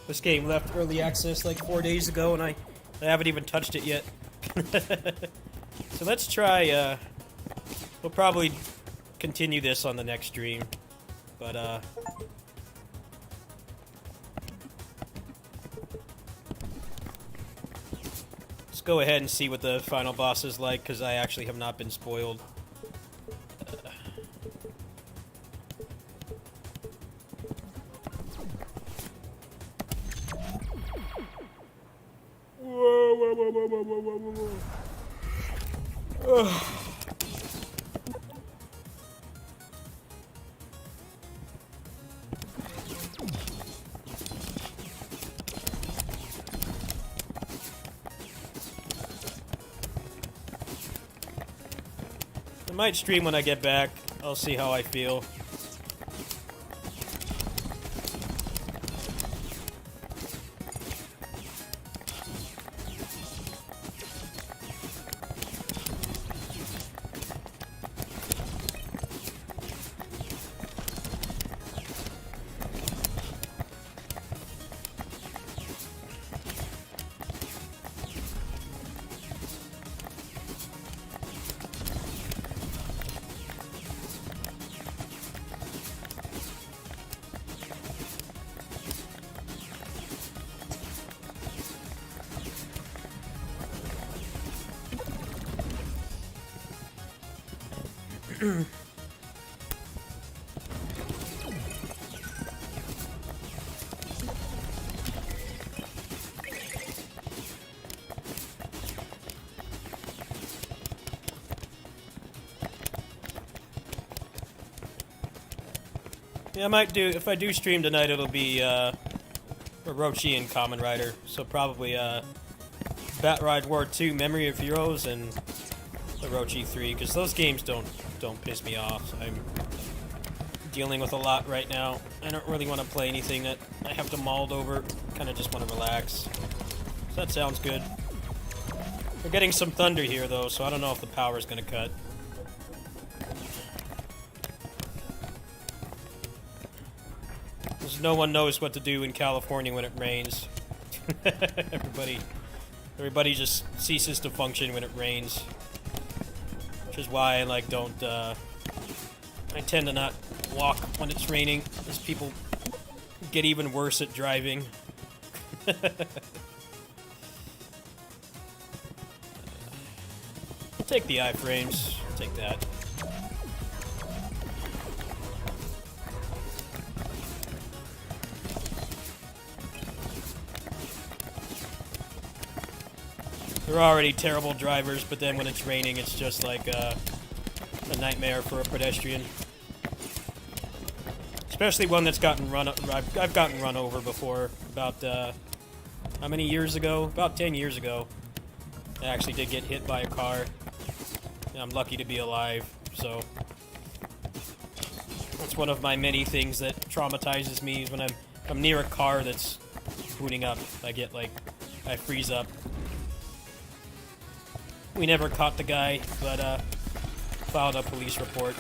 [SPEAKER 1] This game left early access like 4 days ago, and I haven't even touched it yet. So let's try, we'll probably continue this on the next stream, but, let's go ahead and see what the final boss is like, because I actually have not been spoiled. I might stream when I get back. I'll see how I feel. Yeah, I might do, if I do stream tonight, it'll be, Orochi and Kamen Rider, so probably, Bat Ride War 2, Memory of Heroes, and Orochi 3, because those games don't piss me off. I'm dealing with a lot right now. I don't really want to play anything that I have to mull over, kind of just want to relax. So that sounds good. We're getting some thunder here, though, so I don't know if the power's going to cut. No one knows what to do in California when it rains. Everybody just ceases to function when it rains. Which is why I I tend to not walk when it's raining, as people get even worse at driving. I'll take the iframes. I'll take that. They're already terrible drivers, but then when it's raining, it's just like a nightmare for a pedestrian. Especially one that's gotten I've gotten run over before. About, how many years ago? About 10 years ago. I actually did get hit by a car. And I'm lucky to be alive, so... That's one of my many things that traumatizes me, is when I'm near a car that's booting up. I freeze up. We never caught the guy, but filed a police report.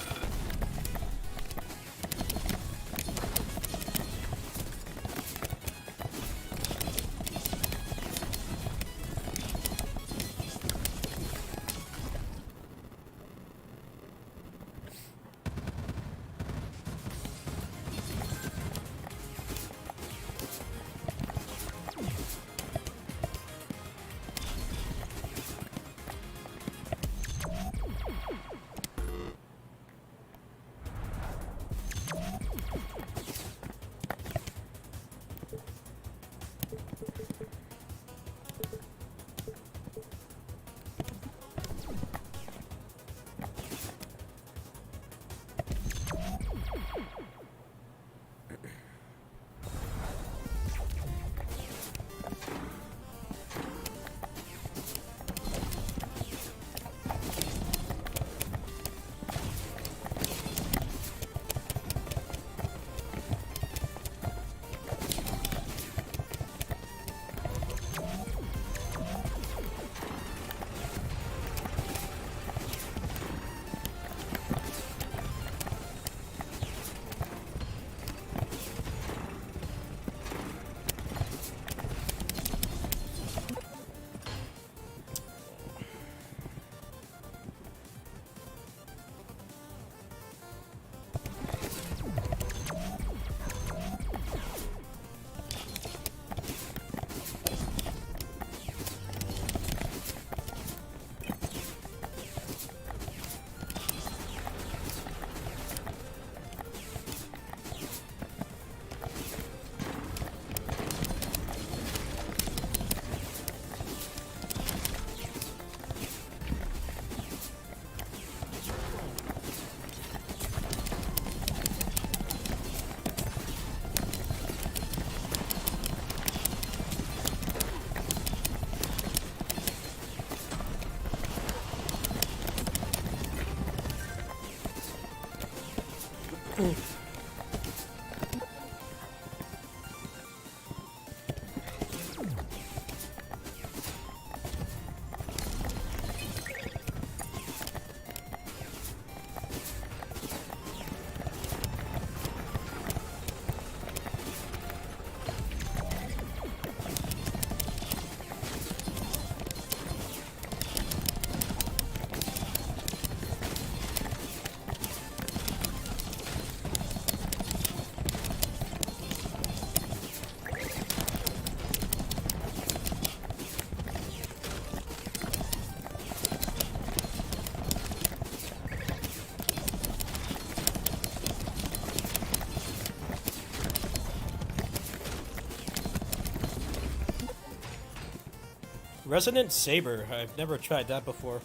[SPEAKER 1] Resonant Saber. I've never tried that before.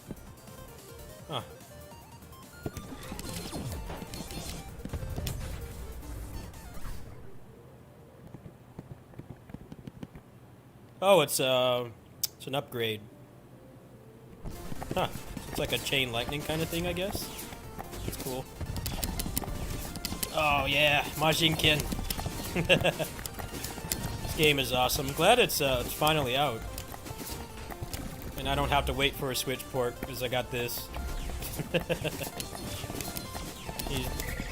[SPEAKER 1] Huh. Oh, it's an upgrade. Huh. It's like a chain lightning kind of thing, I guess. It's cool. Oh yeah, Majinkin. This game is awesome. I'm glad it's finally out. And I don't have to wait for a Switch port, because I got this. The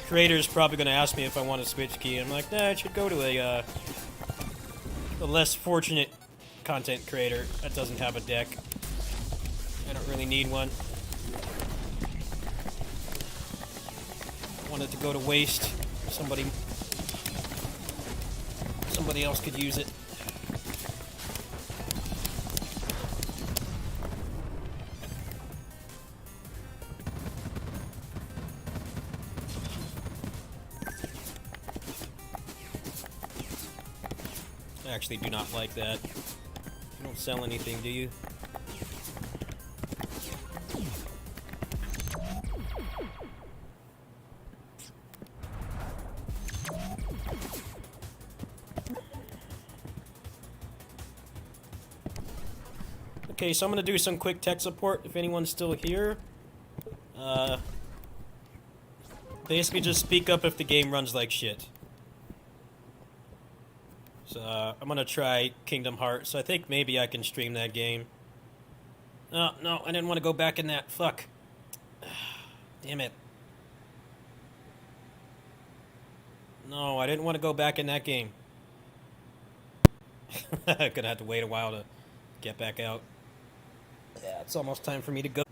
[SPEAKER 1] creator's probably going to ask me if I want a Switch key. I'm like, nah, I should go to a less fortunate content creator that doesn't have a deck. I don't really need one. I want it to go to waste. Somebody else could use it. I actually do not like that. You don't sell anything, do you? Okay, so I'm gonna do some quick tech support if anyone's still here. Basically just speak up if the game runs like shit. So, I'm gonna try Kingdom Hearts. I think maybe I can stream that game. Oh, no, I didn't want to go back in that. Fuck. Damn it. No, I didn't want to go back in that game. I'm gonna have to wait a while to get back out. Yeah, it's almost time for me to go.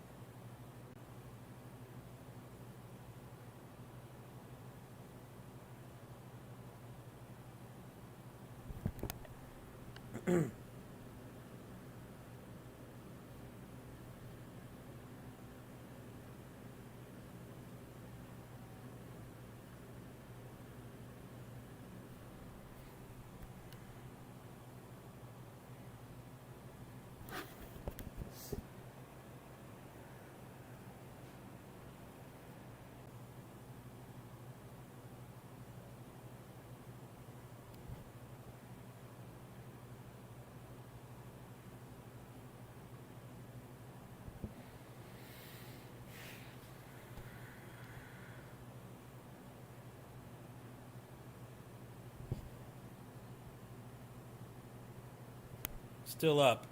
[SPEAKER 1] Still up.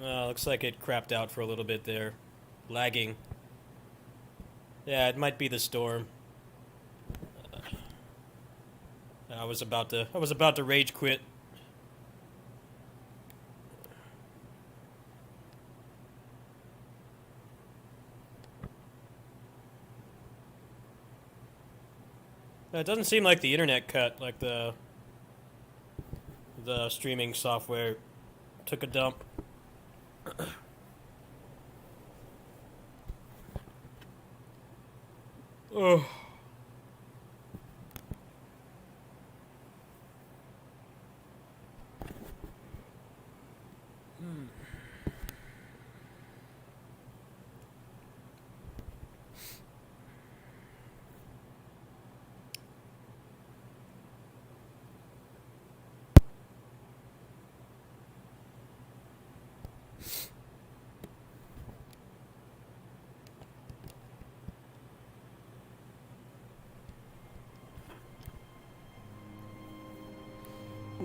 [SPEAKER 1] Looks like it crapped out for a little bit there. Lagging. Yeah, it might be the storm. I was about to rage quit. It doesn't seem like the internet cut, like the streaming software took a dump. Oh.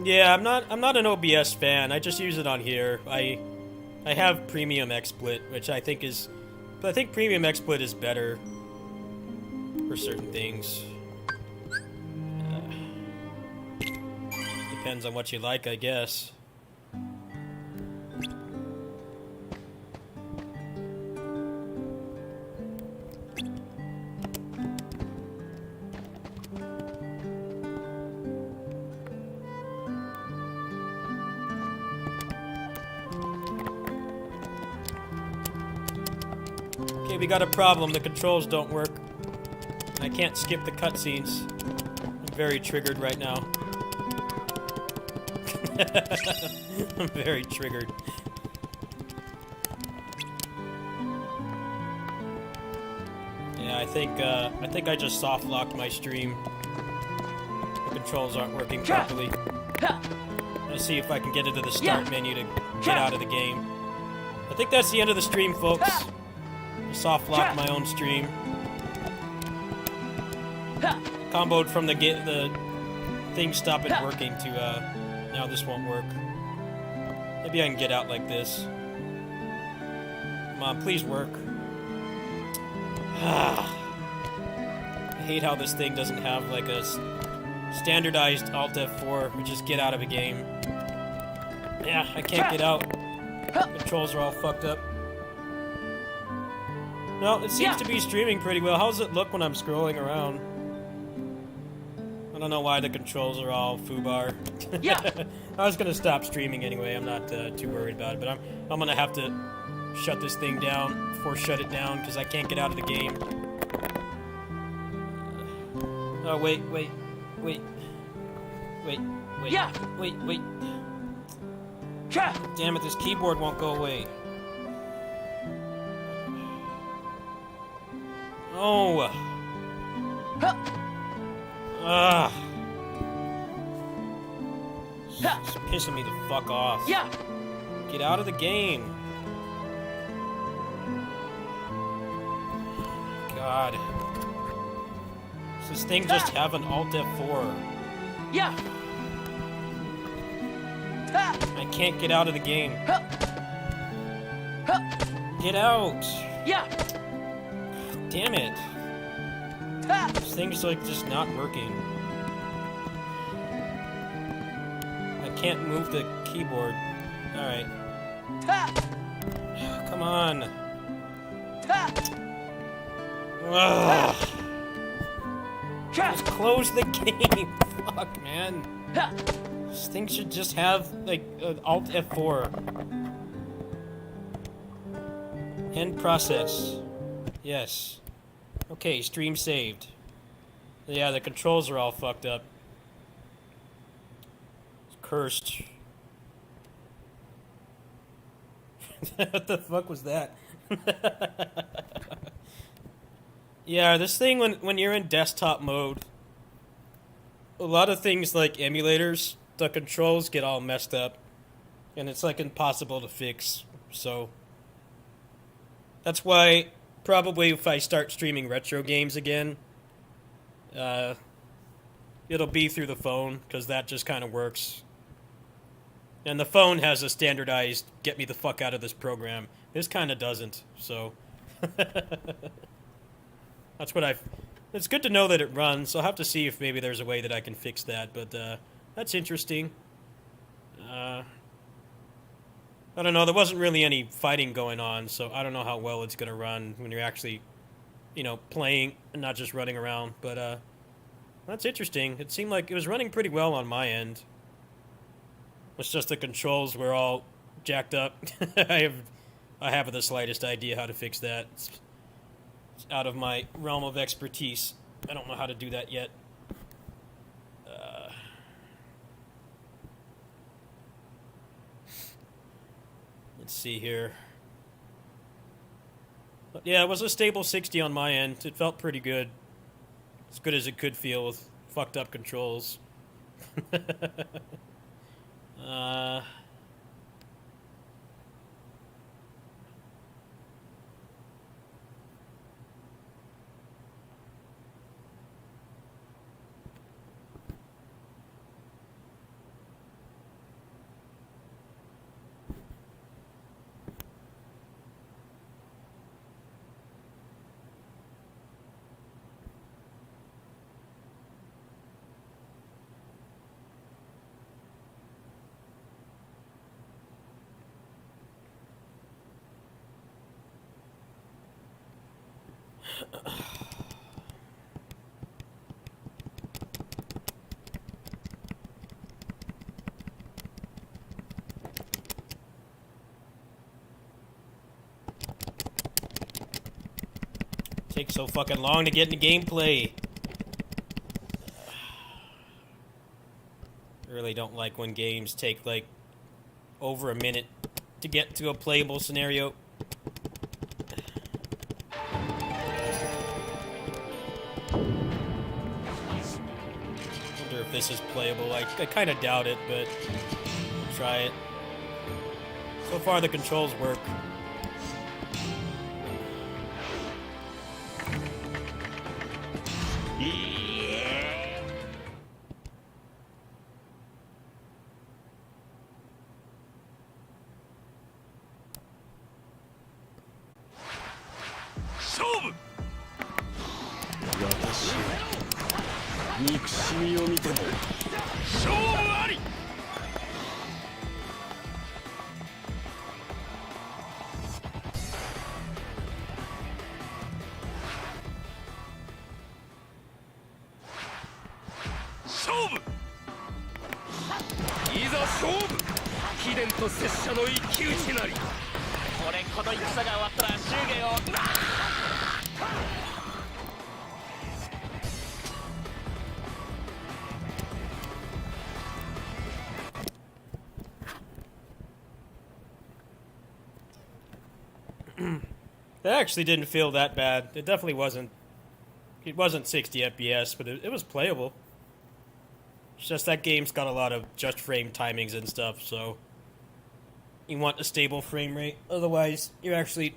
[SPEAKER 1] Yeah, I'm not an OBS fan. I just use it on here. I have Premium XSplit, which I think Premium XSplit is better for certain things. Depends on what you like, I guess. Okay, we got a problem. The controls don't work. I can't skip the cutscenes. I'm very triggered right now. I'm very triggered. Yeah, I think I just soft locked my stream. The controls aren't working properly. Let's see if I can get into the start menu to get out of the game. I think that's the end of the stream, folks. I soft locked my own stream. Comboed from the thing stopping working to now this won't work. Maybe I can get out like this. Come on, please work. I hate how this thing doesn't have like a standardized Alt F4 or just get out of a game. Yeah, I can't get out. Controls are all fucked up. No, it seems to be streaming pretty well. How does it look when I'm scrolling around? I don't know why the controls are all foobar. I was gonna stop streaming anyway. I'm not too worried about it, but I'm gonna have to shut this thing down, force shut it down, because I can't get out of the game. Oh wait. Damn it! This keyboard won't go away. Oh. It's pissing me the fuck off. Get out of the game. God. Does this thing just have an Alt F4? I can't get out of the game. Get out! Damn it. This thing's like just not working. I can't move the keyboard. Alright. Come on. Ugh. Just close the game. Fuck, man. This thing should just have, like, Alt F4. End process. Yes. Okay, stream saved. Yeah, the controls are all fucked up. It's cursed. What the fuck was that? Yeah, this thing, when you're in desktop mode, a lot of things like emulators, the controls get all messed up, and it's like impossible to fix, so that's why probably if I start streaming retro games again, it'll be through the phone, because that just kind of works. And the phone has a standardized, get me the fuck out of this program. This kind of doesn't, so that's what it's good to know that it runs. I'll have to see if maybe there's a way that I can fix that, but that's interesting. I don't know, there wasn't really any fighting going on, so I don't know how well it's going to run when you're actually, you know, playing and not just running around, but that's interesting. It seemed like it was running pretty well on my end. It's just the controls were all jacked up. I have the slightest idea how to fix that. It's out of my realm of expertise. I don't know how to do that yet. Let's see here. But yeah, it was a stable 60 on my end. It felt pretty good. As good as it could feel with fucked up controls. Takes so fucking long to get into gameplay. I really don't like when games take, like, over a minute to get to a playable scenario. Wonder if this is playable. I kind of doubt it, but I'll try it. So far, the controls work. That actually didn't feel that bad. It definitely wasn't. It wasn't 60 FPS, but it was playable. It's just that game's got a lot of just frame timings and stuff, so you want a stable frame rate. Otherwise, you're actually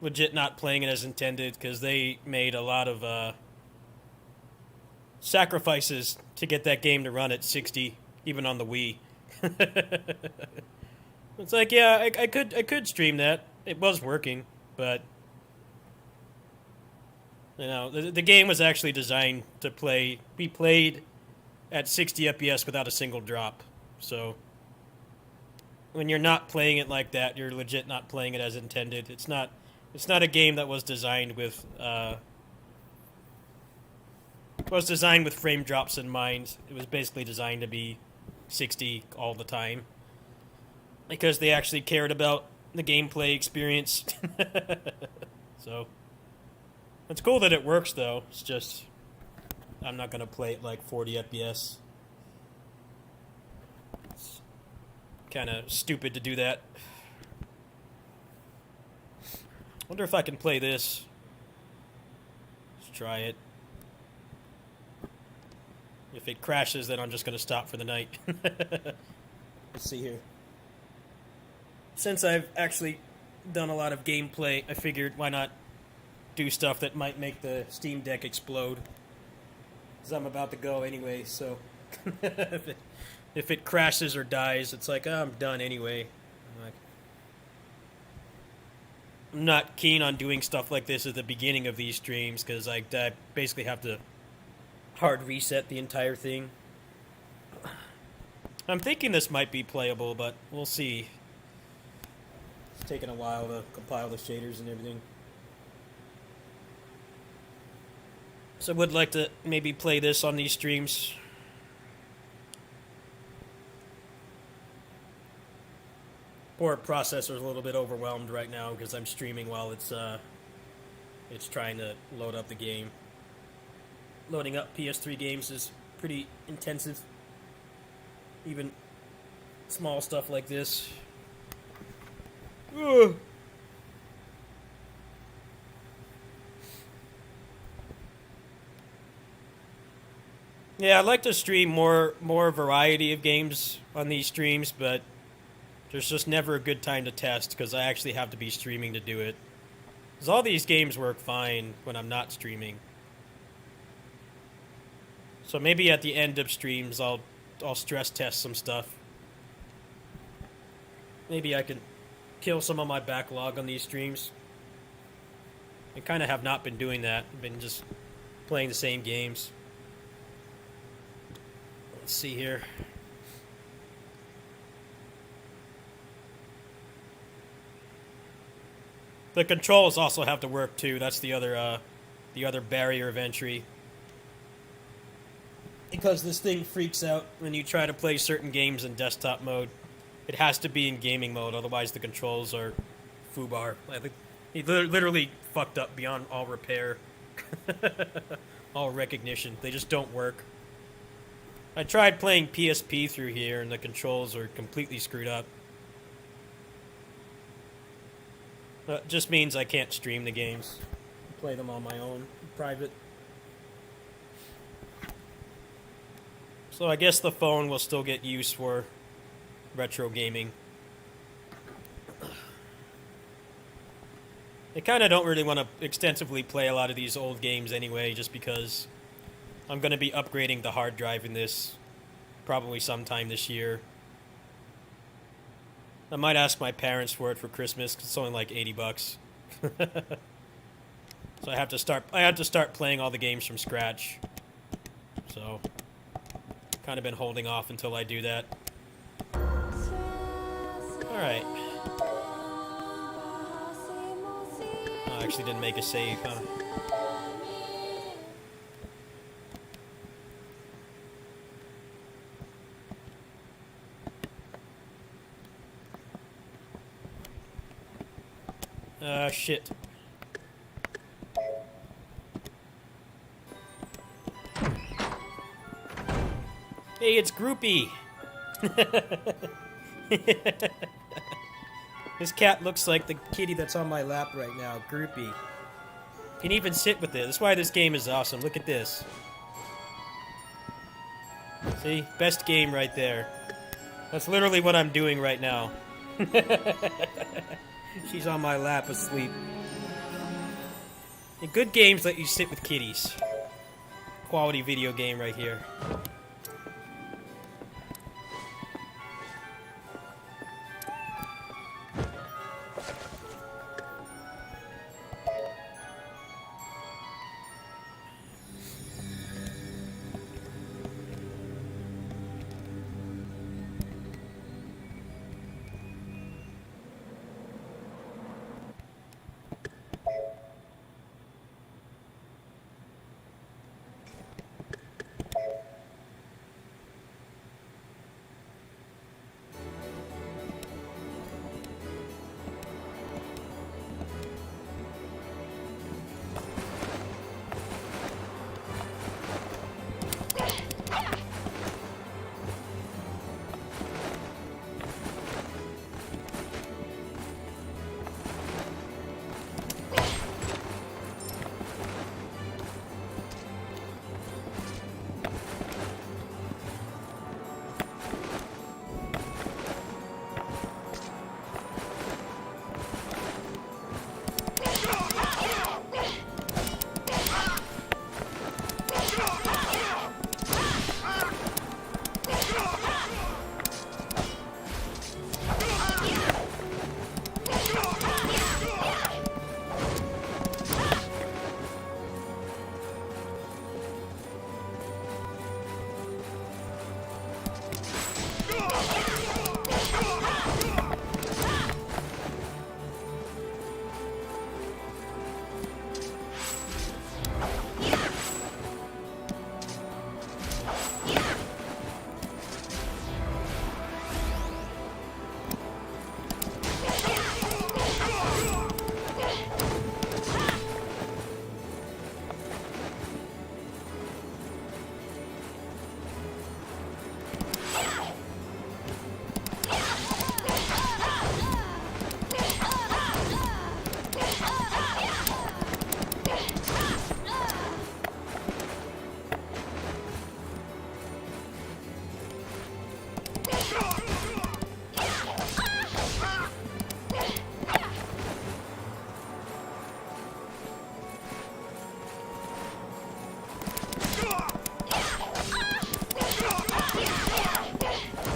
[SPEAKER 1] legit not playing it as intended, because they made a lot of sacrifices to get that game to run at 60, even on the Wii. It's like, yeah, I could stream that. It was working, but you know, the game was actually designed to be played at 60 FPS without a single drop. So when you're not playing it like that, you're legit not playing it as intended. It's not a game that was designed with frame drops in mind. It was basically designed to be 60 all the time, because they actually cared about the gameplay experience. So it's cool that it works, though. It's just I'm not gonna play it like 40 FPS. It's kind of stupid to do that. Wonder if I can play this. Let's try it. If it crashes, then I'm just gonna stop for the night. Let's see here. Since I've actually done a lot of gameplay, I figured why not do stuff that might make the Steam Deck explode. Because I'm about to go anyway, so if it crashes or dies, it's like, oh, I'm done anyway. I'm not keen on doing stuff like this at the beginning of these streams, because I basically have to hard reset the entire thing. I'm thinking this might be playable, but we'll see. It's taken a while to compile the shaders and everything. So I would like to maybe play this on these streams. Poor processor's a little bit overwhelmed right now because I'm streaming while it's trying to load up the game. Loading up PS3 games is pretty intensive. Even small stuff like this. Ugh. Yeah, I'd like to stream more variety of games on these streams, but there's just never a good time to test because I actually have to be streaming to do it. Because all these games work fine when I'm not streaming. So maybe at the end of streams I'll stress test some stuff. Maybe I can kill some of my backlog on these streams. I kind of have not been doing that. I've been just playing the same games. Let's see here. The controls also have to work too. That's the other barrier of entry. Because this thing freaks out when you try to play certain games in desktop mode. It has to be in gaming mode, otherwise the controls are foobar. I think he literally fucked up beyond all repair. All recognition. They just don't work. I tried playing PSP through here, and the controls are completely screwed up. That just means I can't stream the games. Play them on my own, private. So I guess the phone will still get used for retro gaming. I kind of don't really want to extensively play a lot of these old games anyway, just because I'm going to be upgrading the hard drive in this probably sometime this year. I might ask my parents for it for Christmas, 'cause it's only like $80. So I have to start playing all the games from scratch. So kind of been holding off until I do that. Alright. Oh, I actually didn't make a save, huh? Shit. Hey, it's Groupie! This cat looks like the kitty that's on my lap right now, Groupie. Can even sit with it. That's why this game is awesome. Look at this. See? Best game right there. That's literally what I'm doing right now. She's on my lap asleep. And good games let you sit with kitties. Quality video game right here.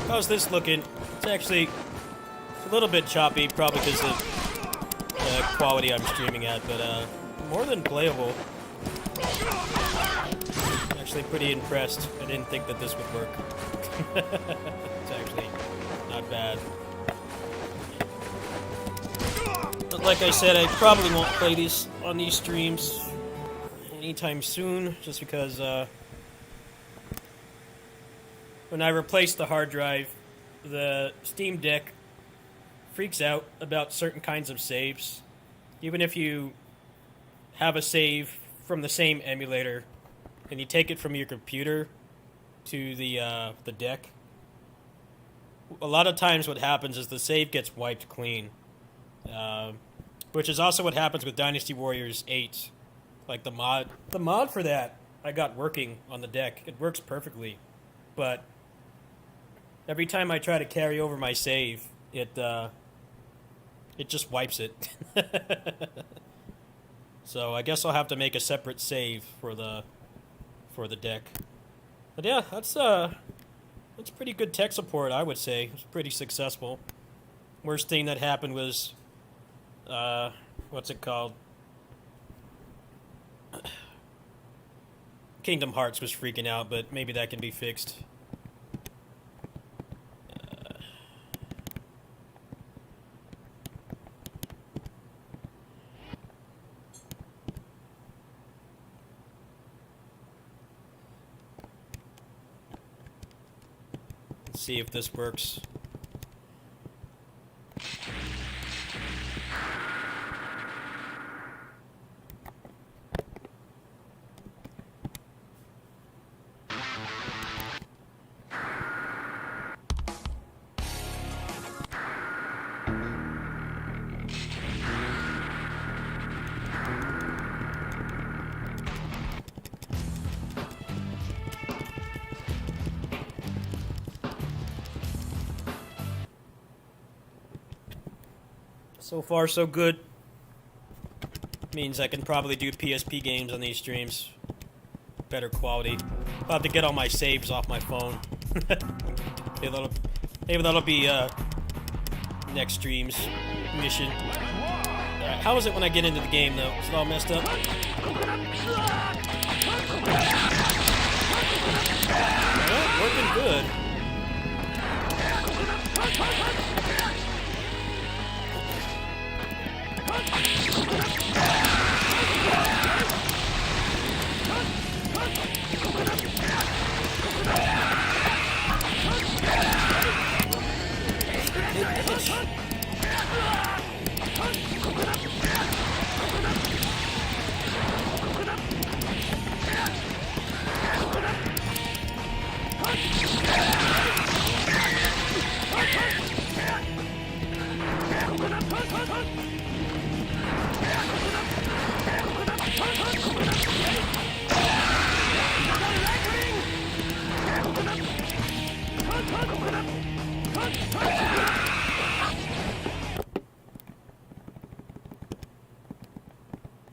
[SPEAKER 1] How's this looking? It's actually a little bit choppy, probably because of the quality I'm streaming at, but more than playable. Actually pretty impressed. I didn't think that this would work. It's actually not bad. But like I said, I probably won't play these on these streams anytime soon, just because when I replace the hard drive, the Steam Deck freaks out about certain kinds of saves. Even if you have a save from the same emulator and you take it from your computer, to the deck, a lot of times what happens is the save gets wiped clean, which is also what happens with Dynasty Warriors 8. Like the mod for that I got working on the deck. It works perfectly, but every time I try to carry over my save, it just wipes it. So I guess I'll have to make a separate save for the deck. But yeah, that's pretty good tech support, I would say. It's pretty successful. Worst thing that happened was what's it called? Kingdom Hearts was freaking out, but maybe that can be fixed. Let's see if this works. So far, so good. Means I can probably do PSP games on these streams. Better quality. I'll have to get all my saves off my phone. Maybe that'll be next stream's mission. Alright, how is it when I get into the game, though? Is it all messed up? Well, working good.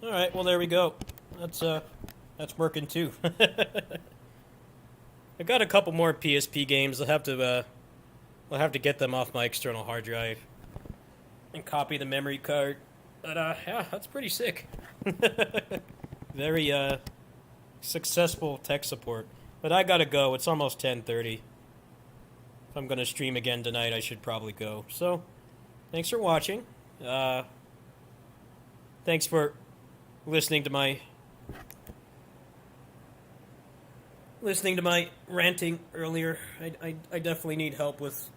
[SPEAKER 1] Alright, well there we go. That's working too. I got a couple more PSP games. I'll have to get them off my external hard drive and copy the memory card. But yeah, that's pretty sick. Very successful tech support. But I gotta go. It's almost 10:30. If I'm gonna stream again tonight, I should probably go. So, thanks for watching. Thanks for listening to my ranting earlier. I definitely need help with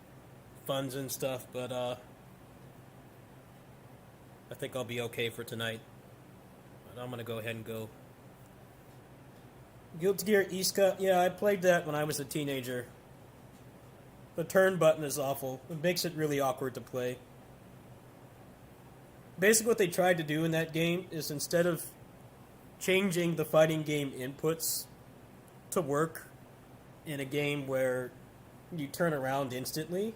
[SPEAKER 1] funds and stuff, but I think I'll be okay for tonight. But I'm gonna go ahead and go. Guilty Gear Iska, yeah, I played that when I was a teenager. The turn button is awful. It makes it really awkward to play. Basically what they tried to do in that game is instead of changing the fighting game inputs to work in a game where you turn around instantly,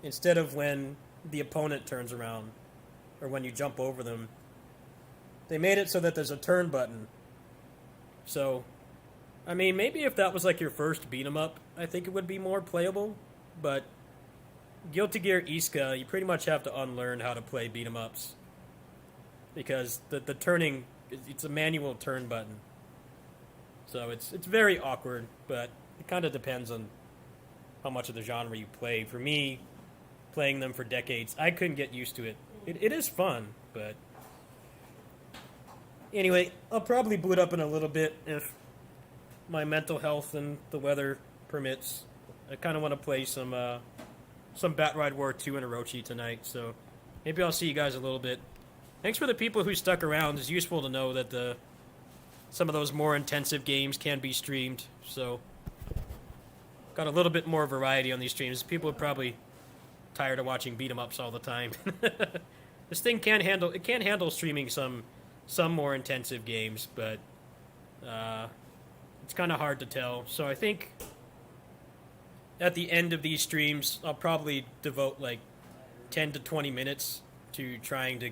[SPEAKER 1] instead of when the opponent turns around or when you jump over them, they made it so that there's a turn button. So, I mean, maybe if that was like your first beat 'em up, I think it would be more playable, but Guilty Gear Iska, you pretty much have to unlearn how to play beat 'em ups, because the turning, it's a manual turn button. So it's very awkward, but it kind of depends on how much of the genre you play. For me, playing them for decades, I couldn't get used to it. It is fun, but anyway, I'll probably boot up in a little bit if my mental health and the weather permits. I kind of want to play some Bat Ride War 2 in Orochi tonight, so maybe I'll see you guys a little bit. Thanks for the people who stuck around. It's useful to know that the some of those more intensive games can be streamed. So got a little bit more variety on these streams. People are probably tired of watching beat 'em ups all the time. This thing can handle streaming some more intensive games, but it's kind of hard to tell. So I think at the end of these streams, I'll probably devote like 10 to 20 minutes to trying to